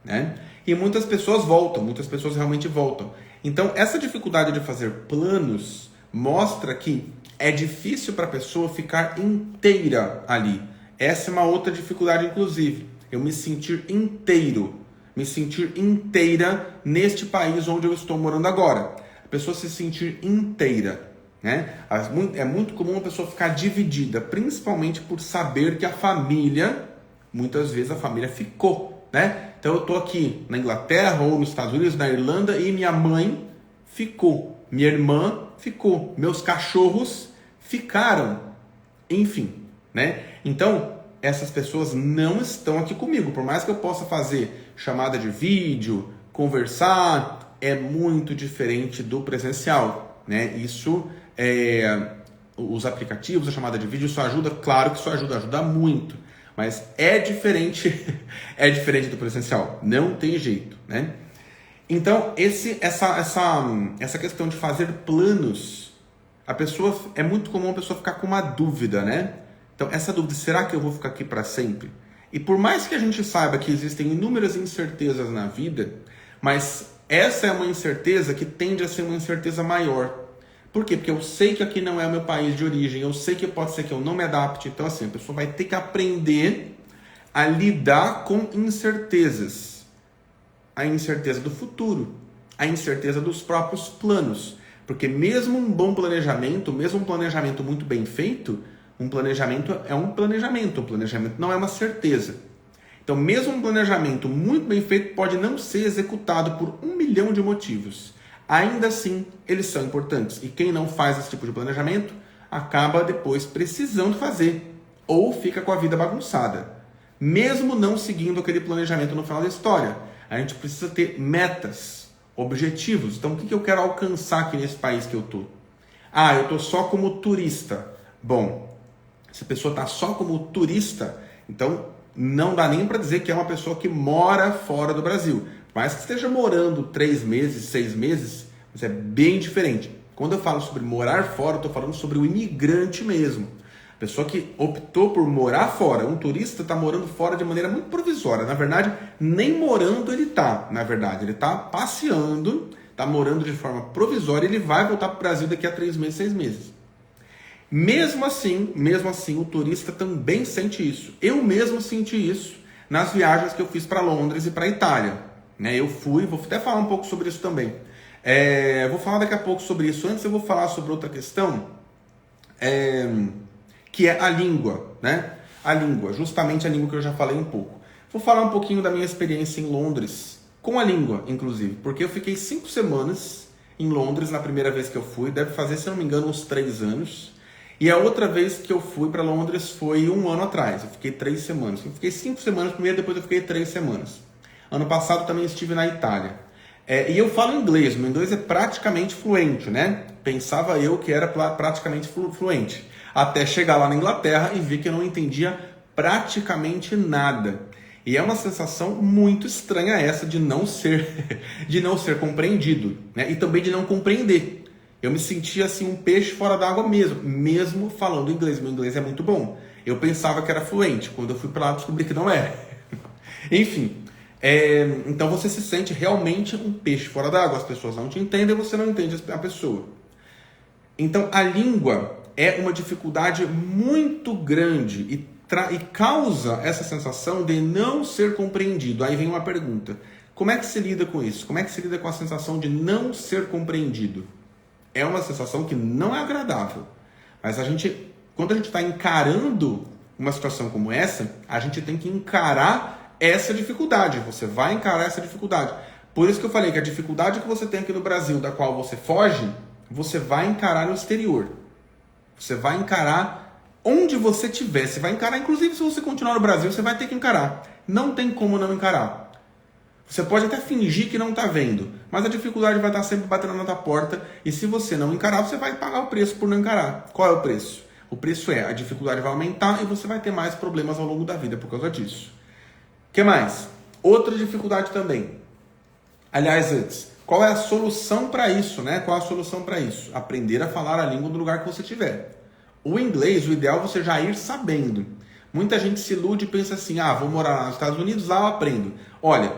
Né? E muitas pessoas voltam, muitas pessoas realmente voltam. Então, essa dificuldade de fazer planos mostra que é difícil para a pessoa ficar inteira ali. Essa é uma outra dificuldade, inclusive. Eu me sentir inteira neste país onde eu estou morando agora. A pessoa se sentir inteira. Né? É muito comum a pessoa ficar dividida, principalmente por saber que a família, muitas vezes a família ficou. Né? Então eu estou aqui na Inglaterra ou nos Estados Unidos, na Irlanda, e minha mãe ficou, minha irmã ficou, meus cachorros ficaram, enfim. Né? Então, essas pessoas não estão aqui comigo. Por mais que eu possa fazer chamada de vídeo, conversar, é muito diferente do presencial. Né? Isso, os aplicativos, a chamada de vídeo, isso ajuda, claro que isso ajuda muito. Mas é diferente, é diferente do presencial. Não tem jeito. Né? Então, essa questão de fazer planos, é muito comum a pessoa ficar com uma dúvida, né? Então, essa dúvida, será que eu vou ficar aqui para sempre? E por mais que a gente saiba que existem inúmeras incertezas na vida, mas essa é uma incerteza que tende a ser uma incerteza maior. Por quê? Porque eu sei que aqui não é o meu país de origem, eu sei que pode ser que eu não me adapte. Então, assim, a pessoa vai ter que aprender a lidar com incertezas. A incerteza do futuro, a incerteza dos próprios planos. Porque mesmo um bom planejamento, mesmo um planejamento muito bem feito, um planejamento é um planejamento não é uma certeza. Então, mesmo um planejamento muito bem feito pode não ser executado por 1 milhão de motivos. Ainda assim, eles são importantes. E quem não faz esse tipo de planejamento acaba depois precisando fazer ou fica com a vida bagunçada. Mesmo não seguindo aquele planejamento no final da história, a gente precisa ter metas, objetivos. Então, o que eu quero alcançar aqui nesse país que eu estou? Ah, eu estou só como turista. Bom, se a pessoa está só como turista, então não dá nem para dizer que é uma pessoa que mora fora do Brasil. Mas que esteja morando 3 meses, 6 meses, mas é bem diferente. Quando eu falo sobre morar fora, eu estou falando sobre o imigrante mesmo. A pessoa que optou por morar fora. Um turista está morando fora de maneira muito provisória. Na verdade, nem morando ele está. Na verdade, ele está passeando, está morando de forma provisória e ele vai voltar para o Brasil daqui a 3 meses, 6 meses. Mesmo assim, o turista também sente isso. Eu mesmo senti isso nas viagens que eu fiz para Londres e para a Itália. Eu fui, vou até falar um pouco sobre isso também. Vou falar daqui a pouco sobre isso. Antes eu vou falar sobre outra questão, que é a língua. Né? A língua, justamente a língua que eu já falei um pouco. Vou falar um pouquinho da minha experiência em Londres, com a língua, inclusive. Porque eu fiquei 5 semanas em Londres na primeira vez que eu fui. Deve fazer, se não me engano, uns 3 anos. E a outra vez que eu fui para Londres foi 1 ano atrás. Eu fiquei 3 semanas. Eu fiquei 5 semanas primeiro, depois eu fiquei 3 semanas. Ano passado também estive na Itália. E eu falo inglês. Meu inglês é praticamente fluente, né? Pensava eu que era praticamente fluente. Até chegar lá na Inglaterra e ver que eu não entendia praticamente nada. E é uma sensação muito estranha essa de não ser compreendido, né? E também de não compreender. Eu me sentia assim um peixe fora d'água mesmo falando inglês. Meu inglês é muito bom. Eu pensava que era fluente. Quando eu fui para lá, descobri que não era. Enfim, então você se sente realmente um peixe fora d'água. As pessoas não te entendem, você não entende a pessoa. Então, a língua é uma dificuldade muito grande e causa essa sensação de não ser compreendido. Aí vem uma pergunta. Como é que se lida com isso? Como é que se lida com a sensação de não ser compreendido? É uma sensação que não é agradável. Mas quando a gente está encarando uma situação como essa, a gente tem que encarar essa dificuldade, você vai encarar essa dificuldade. Por isso que eu falei que a dificuldade que você tem aqui no Brasil, da qual você foge, você vai encarar no exterior. Você vai encarar onde você estiver. Você vai encarar, inclusive se você continuar no Brasil, você vai ter que encarar. Não tem como não encarar. Você pode até fingir que não está vendo, mas a dificuldade vai estar sempre batendo na tua porta. E se você não encarar, você vai pagar o preço por não encarar. Qual é o preço? O preço é, a dificuldade vai aumentar e você vai ter mais problemas ao longo da vida por causa disso. O que mais? Outra dificuldade também. Aliás, antes, qual é a solução para isso, né? Qual é a solução para isso? Aprender a falar a língua do lugar que você estiver. O inglês, o ideal é você já ir sabendo. Muita gente se ilude e pensa assim, vou morar nos Estados Unidos, lá eu aprendo. Olha,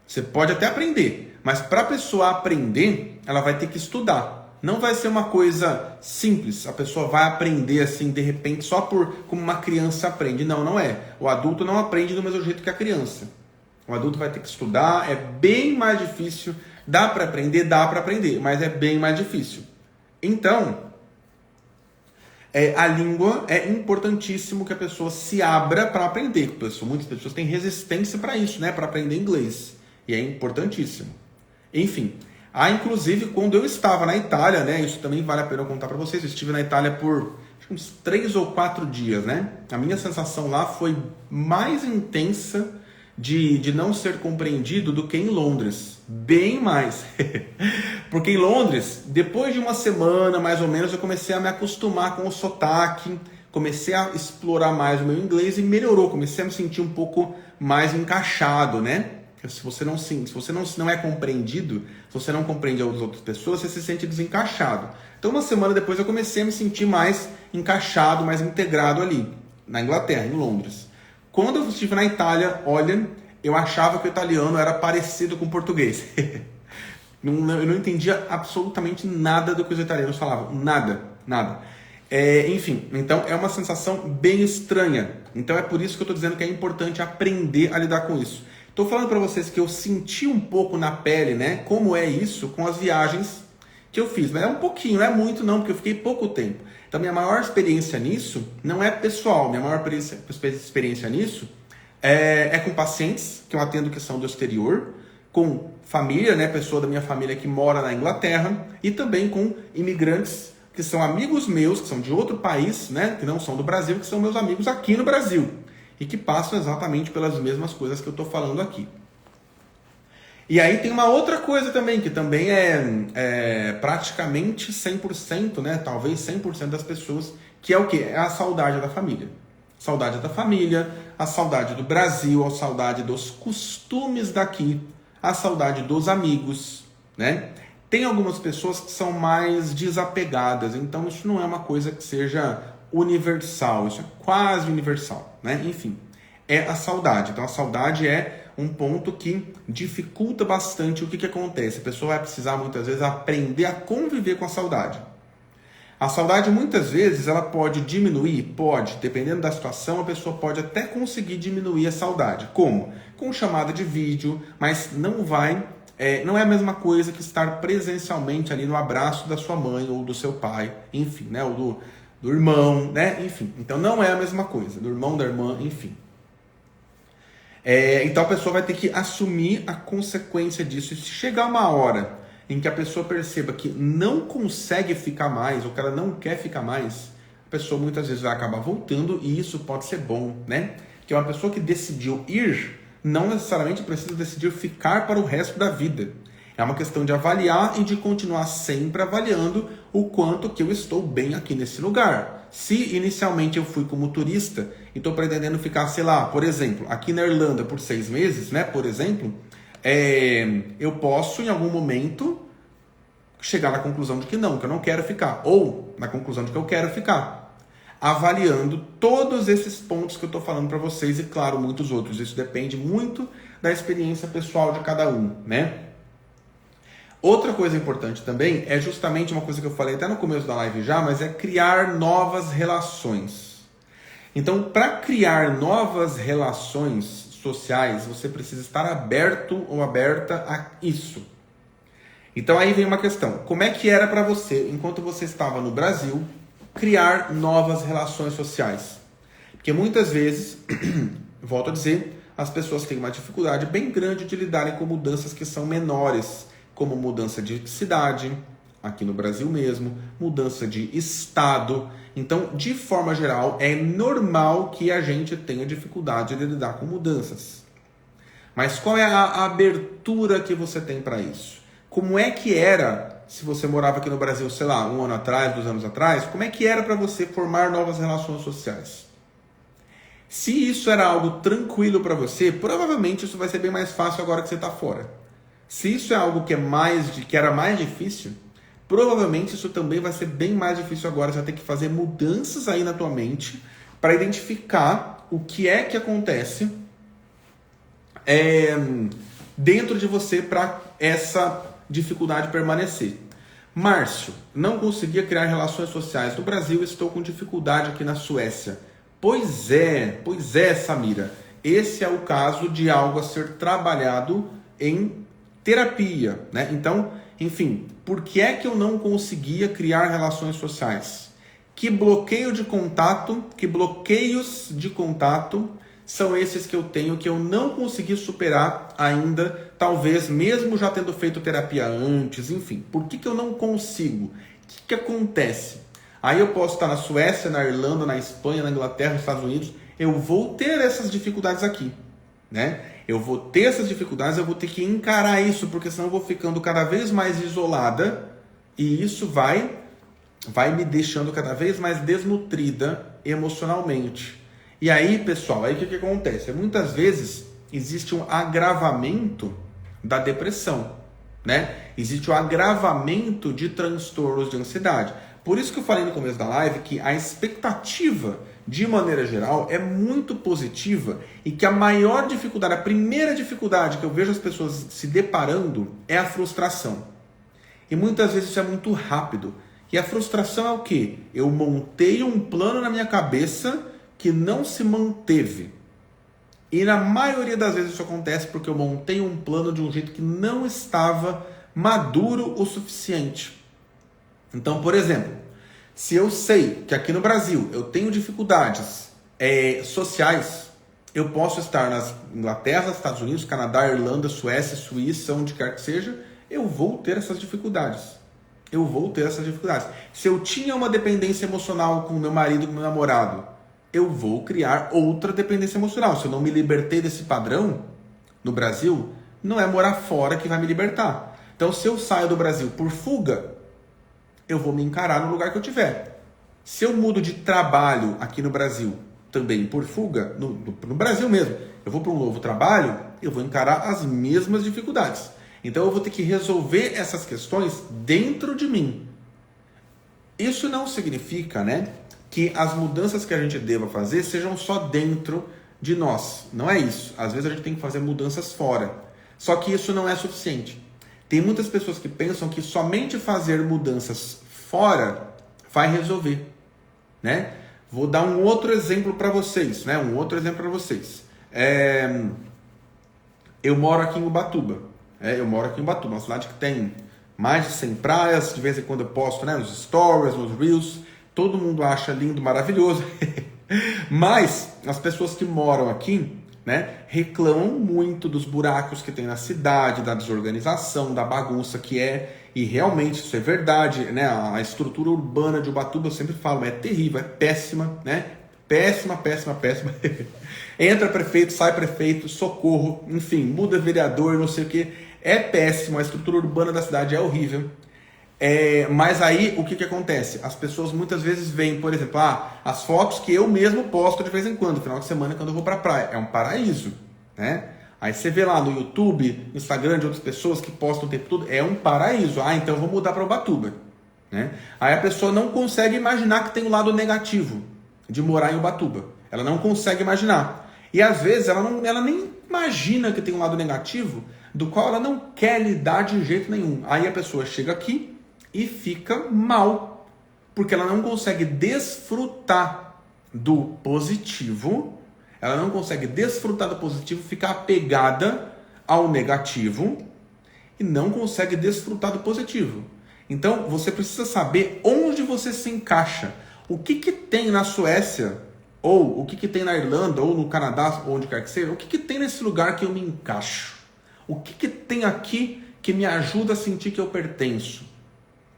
você pode até aprender, mas para a pessoa aprender, ela vai ter que estudar. Não vai ser uma coisa simples, a pessoa vai aprender assim, de repente, só por como uma criança aprende. Não, não é. O adulto não aprende do mesmo jeito que a criança. O adulto vai ter que estudar, é bem mais difícil. Dá para aprender, mas é bem mais difícil. Então, a língua é importantíssimo que a pessoa se abra para aprender. Muitas pessoas têm resistência para isso, né? Para aprender inglês. E é importantíssimo. Enfim, inclusive quando eu estava na Itália, né? Isso também vale a pena eu contar para vocês. Eu estive na Itália por uns 3 ou 4 dias, né? A minha sensação lá foi mais intensa de não ser compreendido do que em Londres. Bem mais. Porque em Londres, depois de uma semana mais ou menos, eu comecei a me acostumar com o sotaque, comecei a explorar mais o meu inglês e melhorou. Comecei a me sentir um pouco mais encaixado, né? Se você não é compreendido, se você não compreende as outras pessoas, você se sente desencaixado. Então, uma semana depois, eu comecei a me sentir mais encaixado, mais integrado ali, na Inglaterra, em Londres. Quando eu estive na Itália, olha, eu achava que o italiano era parecido com o português. Eu não entendia absolutamente nada do que os italianos falavam. Nada. Enfim, então é uma sensação bem estranha. Então é por isso que eu estou dizendo que é importante aprender a lidar com isso. Estou falando para vocês que eu senti um pouco na pele, né? Como é isso com as viagens que eu fiz. Mas é um pouquinho, não é muito não, porque eu fiquei pouco tempo. Então minha maior experiência nisso não é pessoal. Minha maior experiência nisso é com pacientes que eu atendo que são do exterior, com família, né? Pessoa da minha família que mora na Inglaterra e também com imigrantes que são amigos meus, que são de outro país, né? Que não são do Brasil, que são meus amigos aqui no Brasil. E que passam exatamente pelas mesmas coisas que eu estou falando aqui. E aí tem uma outra coisa também, que também é praticamente 100%, né? Talvez 100% das pessoas, que é o quê? É a saudade da família. Saudade da família, a saudade do Brasil, a saudade dos costumes daqui, a saudade dos amigos, né? Tem algumas pessoas que são mais desapegadas, então isso não é uma coisa que seja universal, isso é quase universal, né? Enfim, é a saudade. Então a saudade é um ponto que dificulta bastante o que acontece. A pessoa vai precisar muitas vezes aprender a conviver com a saudade. A saudade muitas vezes ela pode diminuir, pode, dependendo da situação, a pessoa pode até conseguir diminuir a saudade. Como? Com chamada de vídeo, mas não é a mesma coisa que estar presencialmente ali no abraço da sua mãe ou do seu pai, enfim, né? Ou do irmão, né? Enfim, então não é a mesma coisa, do irmão, da irmã, enfim. Então a pessoa vai ter que assumir a consequência disso. E se chegar uma hora em que a pessoa perceba que não consegue ficar mais, ou que ela não quer ficar mais, a pessoa muitas vezes vai acabar voltando, e isso pode ser bom, né? Que uma pessoa que decidiu ir, não necessariamente precisa decidir ficar para o resto da vida. É uma questão de avaliar e de continuar sempre avaliando o quanto que eu estou bem aqui nesse lugar. Se inicialmente eu fui como turista e estou pretendendo ficar, sei lá, por exemplo, aqui na Irlanda por 6 meses, né, por exemplo, eu posso em algum momento chegar na conclusão de que eu não quero ficar, ou na conclusão de que eu quero ficar, avaliando todos esses pontos que eu estou falando para vocês e, claro, muitos outros. Isso depende muito da experiência pessoal de cada um, né? Outra coisa importante também é justamente uma coisa que eu falei até no começo da live já, mas é criar novas relações. Então, para criar novas relações sociais, você precisa estar aberto ou aberta a isso. Então aí vem uma questão. Como é que era para você, enquanto você estava no Brasil, criar novas relações sociais? Porque muitas vezes, volto a dizer, as pessoas têm uma dificuldade bem grande de lidarem com mudanças que são menores, como mudança de cidade, aqui no Brasil mesmo, mudança de estado. Então, de forma geral, é normal que a gente tenha dificuldade de lidar com mudanças. Mas qual é a abertura que você tem para isso? Como é que era, se você morava aqui no Brasil, sei lá, 1 ano atrás, 2 anos atrás, como é que era para você formar novas relações sociais? Se isso era algo tranquilo para você, provavelmente isso vai ser bem mais fácil agora que você está fora. Se isso é algo que era mais difícil, provavelmente isso também vai ser bem mais difícil agora. Você vai ter que fazer mudanças aí na tua mente para identificar o que é que acontece dentro de você para essa dificuldade permanecer. Márcio, não conseguia criar relações sociais no Brasil, estou com dificuldade aqui na Suécia. Pois é, Samira. Esse é o caso de algo a ser trabalhado em terapia, né? Então, enfim, por que é que eu não conseguia criar relações sociais? Que bloqueios de contato são esses que eu tenho que eu não consegui superar ainda, talvez mesmo já tendo feito terapia antes, enfim. Por que eu não consigo? O que acontece? Aí eu posso estar na Suécia, na Irlanda, na Espanha, na Inglaterra, nos Estados Unidos, eu vou ter essas dificuldades aqui, né? Eu vou ter essas dificuldades, eu vou ter que encarar isso, porque senão eu vou ficando cada vez mais isolada e isso vai me deixando cada vez mais desnutrida emocionalmente. E aí, pessoal, aí o que acontece? Muitas vezes existe um agravamento da depressão, né? Existe o agravamento de transtornos de ansiedade. Por isso que eu falei no começo da live que a expectativa, de maneira geral, é muito positiva e que a maior dificuldade, a primeira dificuldade que eu vejo as pessoas se deparando é a frustração. E muitas vezes isso é muito rápido. E a frustração é o quê? Eu montei um plano na minha cabeça que não se manteve. E na maioria das vezes isso acontece porque eu montei um plano de um jeito que não estava maduro o suficiente. Então, por exemplo, se eu sei que aqui no Brasil eu tenho dificuldades sociais, eu posso estar nas Inglaterra, Estados Unidos, Canadá, Irlanda, Suécia, Suíça, onde quer que seja, eu vou ter essas dificuldades. Se eu tinha uma dependência emocional com meu marido, com meu namorado, eu vou criar outra dependência emocional. Se eu não me libertei desse padrão no Brasil, não é morar fora que vai me libertar. Então, se eu saio do Brasil por fuga, eu vou me encarar no lugar que eu tiver. Se eu mudo de trabalho aqui no Brasil, também por fuga, no Brasil mesmo, eu vou para um novo trabalho, eu vou encarar as mesmas dificuldades. Então eu vou ter que resolver essas questões dentro de mim. Isso não significa, né, que as mudanças que a gente deva fazer sejam só dentro de nós. Não é isso. Às vezes a gente tem que fazer mudanças fora. Só que isso não é suficiente. Tem muitas pessoas que pensam que somente fazer mudanças fora vai resolver, né? Vou dar um outro exemplo para vocês, né? Eu moro aqui em Ubatuba. Uma cidade que tem mais de 100 praias. De vez em quando eu posto, né, nos stories, nos reels. Todo mundo acha lindo, maravilhoso. Mas as pessoas que moram aqui, né, reclamam muito dos buracos que tem na cidade, da desorganização, da bagunça que é, e realmente isso é verdade, né? A estrutura urbana de Ubatuba, eu sempre falo, é terrível, é péssima, né? Péssima. Entra prefeito, sai prefeito, socorro, enfim, muda vereador, não sei o que, é péssimo, a estrutura urbana da cidade é horrível. Mas aí o que acontece? As pessoas muitas vezes veem, por exemplo, as fotos que eu mesmo posto de vez em quando, final de semana, quando eu vou pra praia. É um paraíso, né? Aí você vê lá no YouTube, no Instagram de outras pessoas que postam o tempo todo, é um paraíso. Então eu vou mudar para Ubatuba, né? Aí a pessoa não consegue imaginar que tem um lado negativo de morar em Ubatuba. Ela não consegue imaginar. E às vezes ela nem imagina que tem um lado negativo do qual ela não quer lidar de jeito nenhum. Aí a pessoa chega aqui e fica mal, porque ela não consegue desfrutar do positivo, fica apegada ao negativo e não consegue desfrutar do positivo. Então você precisa saber onde você se encaixa. O que tem na Suécia Ou o que tem na Irlanda, ou no Canadá, ou onde quer que seja, o que tem nesse lugar que eu me encaixo? O que tem aqui que me ajuda a sentir que eu pertenço?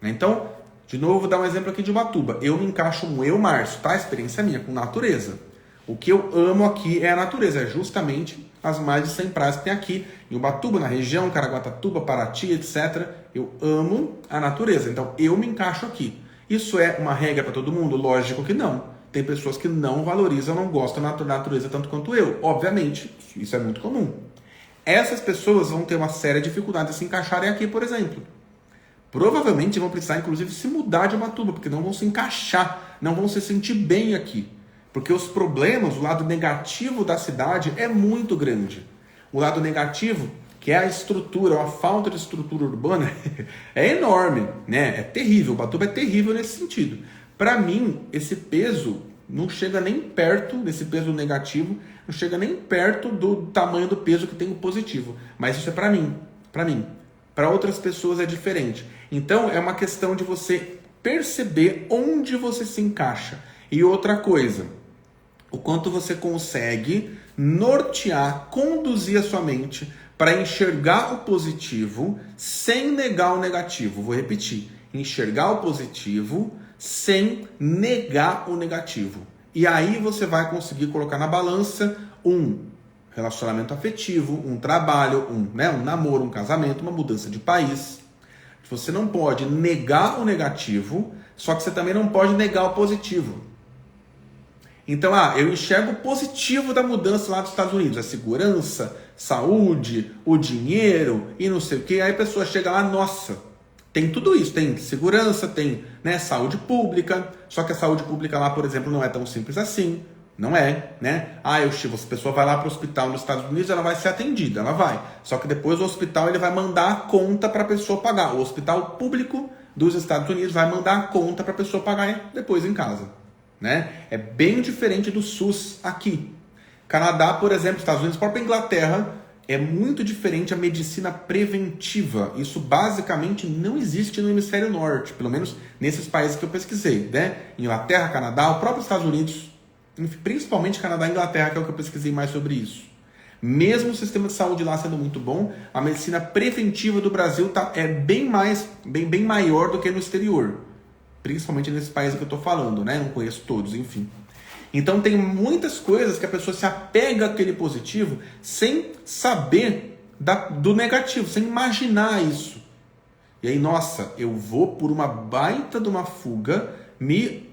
Então, de novo, vou dar um exemplo aqui de Ubatuba. Eu me encaixo Márcio, tá? A experiência minha com natureza. O que eu amo aqui é a natureza, é justamente as mais de 100 praias que tem aqui. Em Ubatuba, na região, Caraguatatuba, Paraty, etc. Eu amo a natureza, então eu me encaixo aqui. Isso é uma regra para todo mundo? Lógico que não. Tem pessoas que não valorizam, não gostam da natureza tanto quanto eu. Obviamente, isso é muito comum. Essas pessoas vão ter uma séria dificuldade de se encaixarem aqui, por exemplo. Provavelmente vão precisar, inclusive, se mudar de Ubatuba, porque não vão se encaixar, não vão se sentir bem aqui. Porque os problemas, o lado negativo da cidade é muito grande. O lado negativo, que é a estrutura, a falta de estrutura urbana, é enorme, né? É terrível, Ubatuba é terrível nesse sentido. Para mim, esse peso não chega nem perto, desse peso negativo, não chega nem perto do tamanho do peso que tem o positivo. Mas isso é para mim, para mim. Para outras pessoas é diferente. Então, é uma questão de você perceber onde você se encaixa. E outra coisa, o quanto você consegue nortear, conduzir a sua mente para enxergar o positivo sem negar o negativo. Vou repetir, enxergar o positivo sem negar o negativo. E aí você vai conseguir colocar na balança um relacionamento afetivo, um trabalho, um namoro, um casamento, uma mudança de país. Você não pode negar o negativo, só que você também não pode negar o positivo. Então, eu enxergo o positivo da mudança lá dos Estados Unidos, a segurança, saúde, o dinheiro e não sei o que. Aí a pessoa chega lá, nossa, tem tudo isso, tem segurança, tem saúde pública, só que a saúde pública lá, por exemplo, não é tão simples assim, não é, né? A pessoa vai lá para o hospital nos Estados Unidos, ela vai ser atendida, ela vai. Só que depois o hospital ele vai mandar a conta para a pessoa pagar. O hospital público dos Estados Unidos vai mandar a conta para a pessoa pagar depois em casa. Né? É bem diferente do SUS aqui. Canadá, por exemplo, Estados Unidos, própria Inglaterra, é muito diferente a medicina preventiva. Isso basicamente não existe no hemisfério norte, pelo menos nesses países que eu pesquisei, né? Inglaterra, Canadá, o próprio Estados Unidos, principalmente Canadá e Inglaterra, que é o que eu pesquisei mais sobre isso. Mesmo o sistema de saúde lá sendo muito bom, a medicina preventiva do Brasil é bem maior do que no exterior. Principalmente nesses países que eu estou falando, né? Não conheço todos, enfim. Então tem muitas coisas que a pessoa se apega àquele positivo sem saber do negativo, sem imaginar isso. E aí, nossa, eu vou por uma baita de uma fuga, me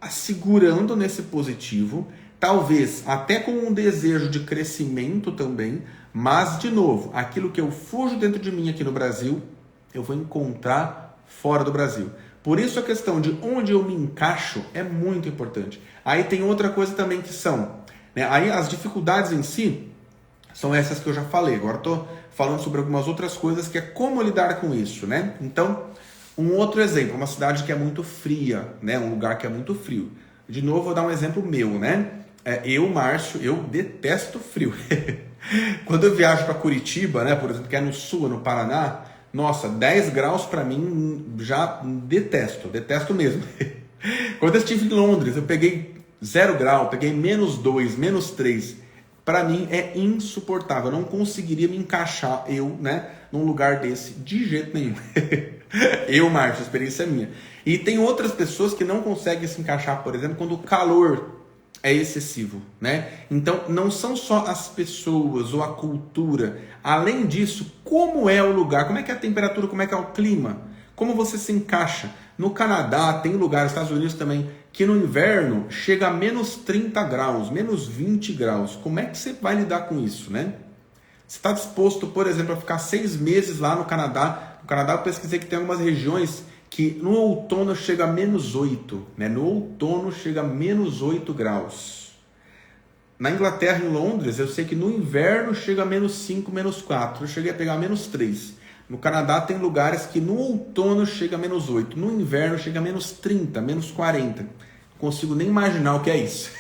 assegurando nesse positivo, talvez até com um desejo de crescimento também, mas, de novo, aquilo que eu fujo dentro de mim aqui no Brasil, eu vou encontrar fora do Brasil. Por isso a questão de onde eu me encaixo é muito importante. Aí tem outra coisa também que são, aí as dificuldades em si são essas que eu já falei. Agora estou falando sobre algumas outras coisas que é como lidar com isso, né? Então, um outro exemplo, uma cidade que é muito fria, né? Um lugar que é muito frio. De novo, vou dar um exemplo meu, né? Márcio, eu detesto frio. Quando eu viajo para Curitiba, né? Por exemplo, que é no sul, no Paraná, nossa, 10 graus para mim já detesto mesmo. Quando eu estive em Londres, eu peguei 0 grau, peguei -2, -3. Para mim é insuportável, eu não conseguiria me encaixar num lugar desse de jeito nenhum. Márcio, a experiência é minha. E tem outras pessoas que não conseguem se encaixar, por exemplo, quando o calor é excessivo, né? Então, não são só as pessoas ou a cultura. Além disso, como é o lugar, como é que é a temperatura, como é que é o clima, como você se encaixa. No Canadá, tem lugares, Estados Unidos também, que no inverno chega a -30 graus, -20 graus. Como é que você vai lidar com isso, né? Você está disposto, por exemplo, a ficar 6 meses lá no Canadá? No Canadá eu pesquisei que tem algumas regiões que no outono chega a -8, né? No outono chega a -8 graus. Na Inglaterra, em Londres, eu sei que no inverno chega a -5, -4. Eu cheguei a pegar -3. No Canadá tem lugares que no outono chega a -8. No inverno chega a -30, -40. Não consigo nem imaginar o que é isso.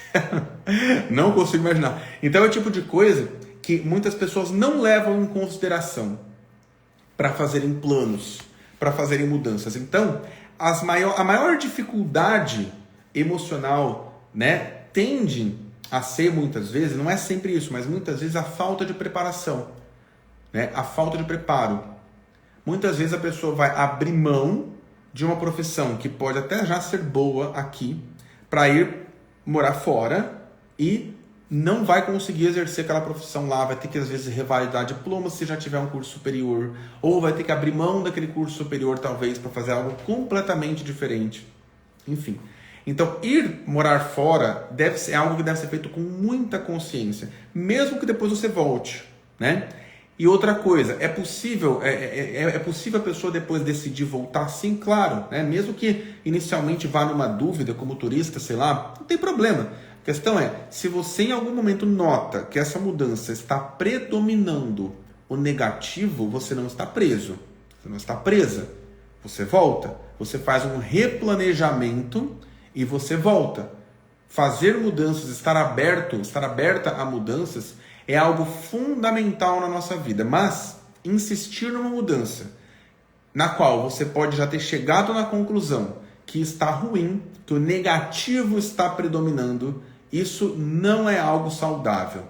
Não consigo imaginar. Então é o tipo de coisa que muitas pessoas não levam em consideração para fazerem planos, para fazerem mudanças. Então, a maior dificuldade emocional, né, tende a ser muitas vezes, não é sempre isso, mas muitas vezes a falta de preparação, né? A falta de preparo. Muitas vezes a pessoa vai abrir mão de uma profissão que pode até já ser boa aqui para ir morar fora e não vai conseguir exercer aquela profissão lá, vai ter que às vezes revalidar diploma se já tiver um curso superior, ou vai ter que abrir mão daquele curso superior talvez para fazer algo completamente diferente. Enfim. Então, ir morar fora é algo que deve ser feito com muita consciência, mesmo que depois você volte, né? E outra coisa, é possível a pessoa depois decidir voltar? Sim, claro, né? Mesmo que inicialmente vá numa dúvida como turista, sei lá, não tem problema. A questão é, se você em algum momento nota que essa mudança está predominando o negativo, você não está preso, você não está presa. Você volta, você faz um replanejamento e você volta. Fazer mudanças, estar aberta a mudanças é algo fundamental na nossa vida. Mas insistir numa mudança na qual você pode já ter chegado na conclusão que está ruim, que o negativo está predominando, isso não é algo saudável.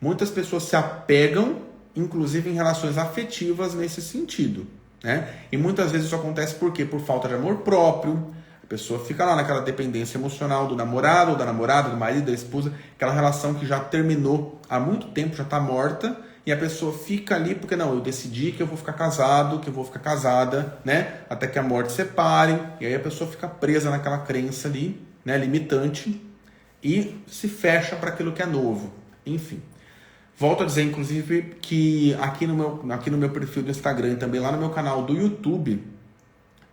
Muitas pessoas se apegam, inclusive em relações afetivas, nesse sentido, né? E muitas vezes isso acontece por quê? Por falta de amor próprio. A pessoa fica lá naquela dependência emocional do namorado, ou da namorada, do marido, da esposa, aquela relação que já terminou há muito tempo, já está morta, e a pessoa fica ali porque não, eu decidi que eu vou ficar casado, que eu vou ficar casada, né? Até que a morte separe, e aí a pessoa fica presa naquela crença ali, né? Limitante, e se fecha para aquilo que é novo. Enfim. Volto a dizer, inclusive, que aqui no meu perfil do Instagram e também lá no meu canal do YouTube,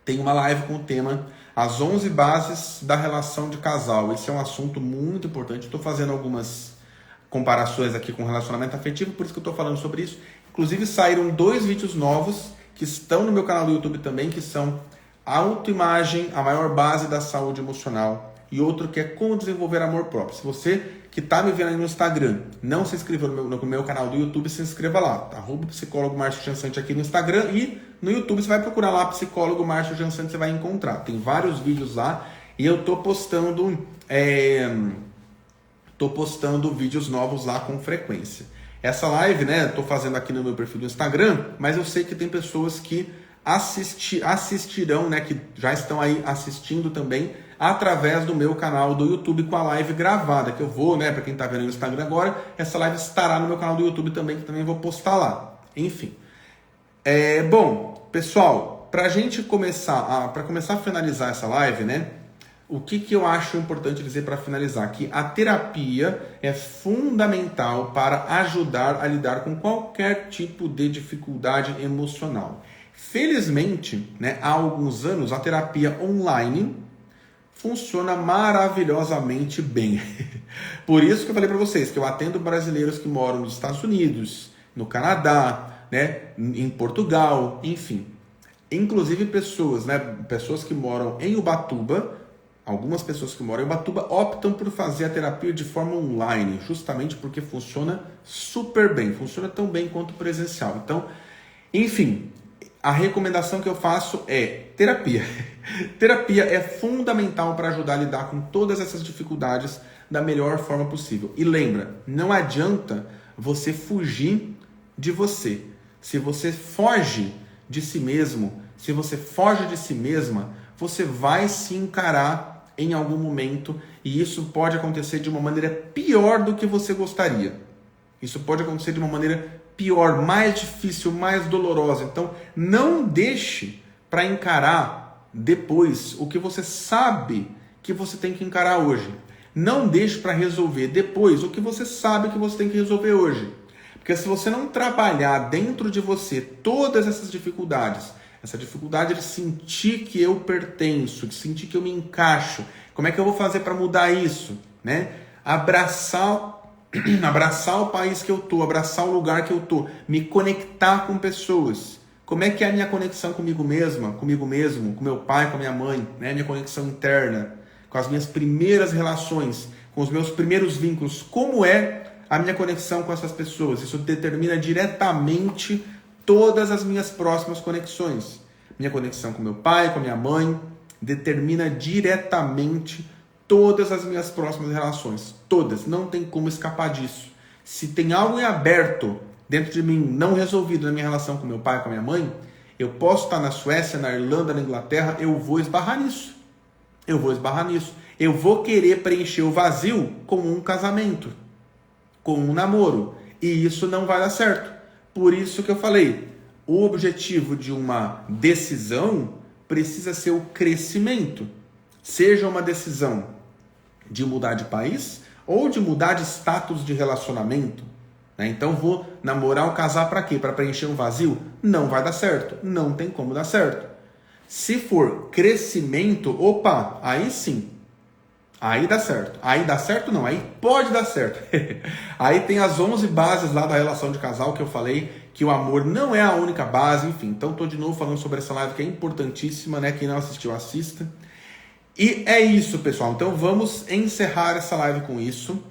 tem uma live com o tema As 11 Bases da Relação de Casal. Esse é um assunto muito importante. Estou fazendo algumas comparações aqui com relacionamento afetivo, por isso que eu estou falando sobre isso. Inclusive saíram 2 vídeos novos que estão no meu canal do YouTube também, que são Autoimagem, a maior base da saúde emocional, e outro que é Como Desenvolver Amor Próprio. Se você que está me vendo aí no Instagram não se inscreveu no meu canal do YouTube, se inscreva lá. @psicólogo Márcio Jansante aqui no Instagram, e no YouTube você vai procurar lá psicólogo Márcio Jansante, você vai encontrar. Tem vários vídeos lá e eu tô postando vídeos novos lá com frequência. Essa live, né, eu tô fazendo aqui no meu perfil do Instagram, mas eu sei que tem pessoas que assistirão, né, que já estão aí assistindo também através do meu canal do YouTube com a live gravada, que eu vou, né, para quem está vendo no Instagram agora, essa live estará no meu canal do YouTube também, que também vou postar lá. Enfim. Bom, pessoal, para começar a finalizar essa live, né, o que eu acho importante dizer para finalizar? Que a terapia é fundamental para ajudar a lidar com qualquer tipo de dificuldade emocional. Felizmente, né, há alguns anos, a terapia online funciona maravilhosamente bem. Por isso que eu falei para vocês que eu atendo brasileiros que moram nos Estados Unidos, no Canadá, né, em Portugal, enfim. Inclusive pessoas que moram em Ubatuba, algumas pessoas que moram em Ubatuba optam por fazer a terapia de forma online, justamente porque funciona super bem, funciona tão bem quanto presencial. Então, enfim, a recomendação que eu faço é terapia. Terapia é fundamental para ajudar a lidar com todas essas dificuldades da melhor forma possível. E lembra, não adianta você fugir de você. Se você foge de si mesmo, se você foge de si mesma, você vai se encarar em algum momento, e isso pode acontecer de uma maneira pior do que você gostaria. Isso pode acontecer de uma maneira pior, mais difícil, mais dolorosa. Então, não deixe para encarar depois o que você sabe que você tem que encarar hoje. Não deixe para resolver depois o que você sabe que você tem que resolver hoje. Porque se você não trabalhar dentro de você todas essas dificuldades, essa dificuldade de sentir que eu pertenço, de sentir que eu me encaixo, como é que eu vou fazer para mudar isso? Né? Abraçar o país que eu tô, abraçar o lugar que eu tô, me conectar com pessoas. Como é que é a minha conexão comigo mesma, comigo mesmo, com meu pai, com a minha mãe, né? Minha conexão interna, com as minhas primeiras relações, com os meus primeiros vínculos. Como é a minha conexão com essas pessoas? Isso determina diretamente todas as minhas próximas conexões. Minha conexão com meu pai, com a minha mãe, determina diretamente todas as minhas próximas relações. Todas. Não tem como escapar disso. Se tem algo em aberto dentro de mim, não resolvido na minha relação com meu pai, com a minha mãe, eu posso estar na Suécia, na Irlanda, na Inglaterra, eu vou esbarrar nisso. Eu vou esbarrar nisso. Eu vou querer preencher o vazio com um casamento, com um namoro. E isso não vai dar certo. Por isso que eu falei, o objetivo de uma decisão precisa ser o crescimento. Seja uma decisão de mudar de país ou de mudar de status de relacionamento. Então vou namorar ou casar para quê? Para preencher um vazio? Não vai dar certo. Não tem como dar certo. Se for crescimento, opa, aí sim. Aí dá certo. Aí dá certo não, aí pode dar certo. Aí tem as 11 bases lá da relação de casal que eu falei, que o amor não é a única base, enfim. Então estou de novo falando sobre essa live que é importantíssima, né? Quem não assistiu, assista. E é isso, pessoal. Então vamos encerrar essa live com isso.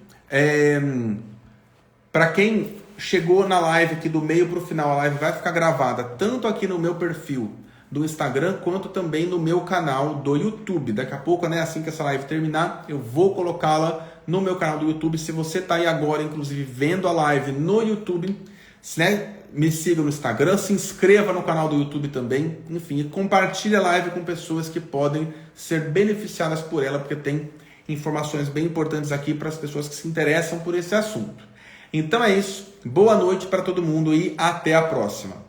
Para quem chegou na live aqui do meio para o final, a live vai ficar gravada tanto aqui no meu perfil do Instagram, quanto também no meu canal do YouTube. Daqui a pouco, né, assim que essa live terminar, eu vou colocá-la no meu canal do YouTube. Se você está aí agora, inclusive, vendo a live no YouTube, né, me siga no Instagram, se inscreva no canal do YouTube também, enfim, e compartilhe a live com pessoas que podem ser beneficiadas por ela, porque tem informações bem importantes aqui para as pessoas que se interessam por esse assunto. Então é isso, boa noite para todo mundo e até a próxima.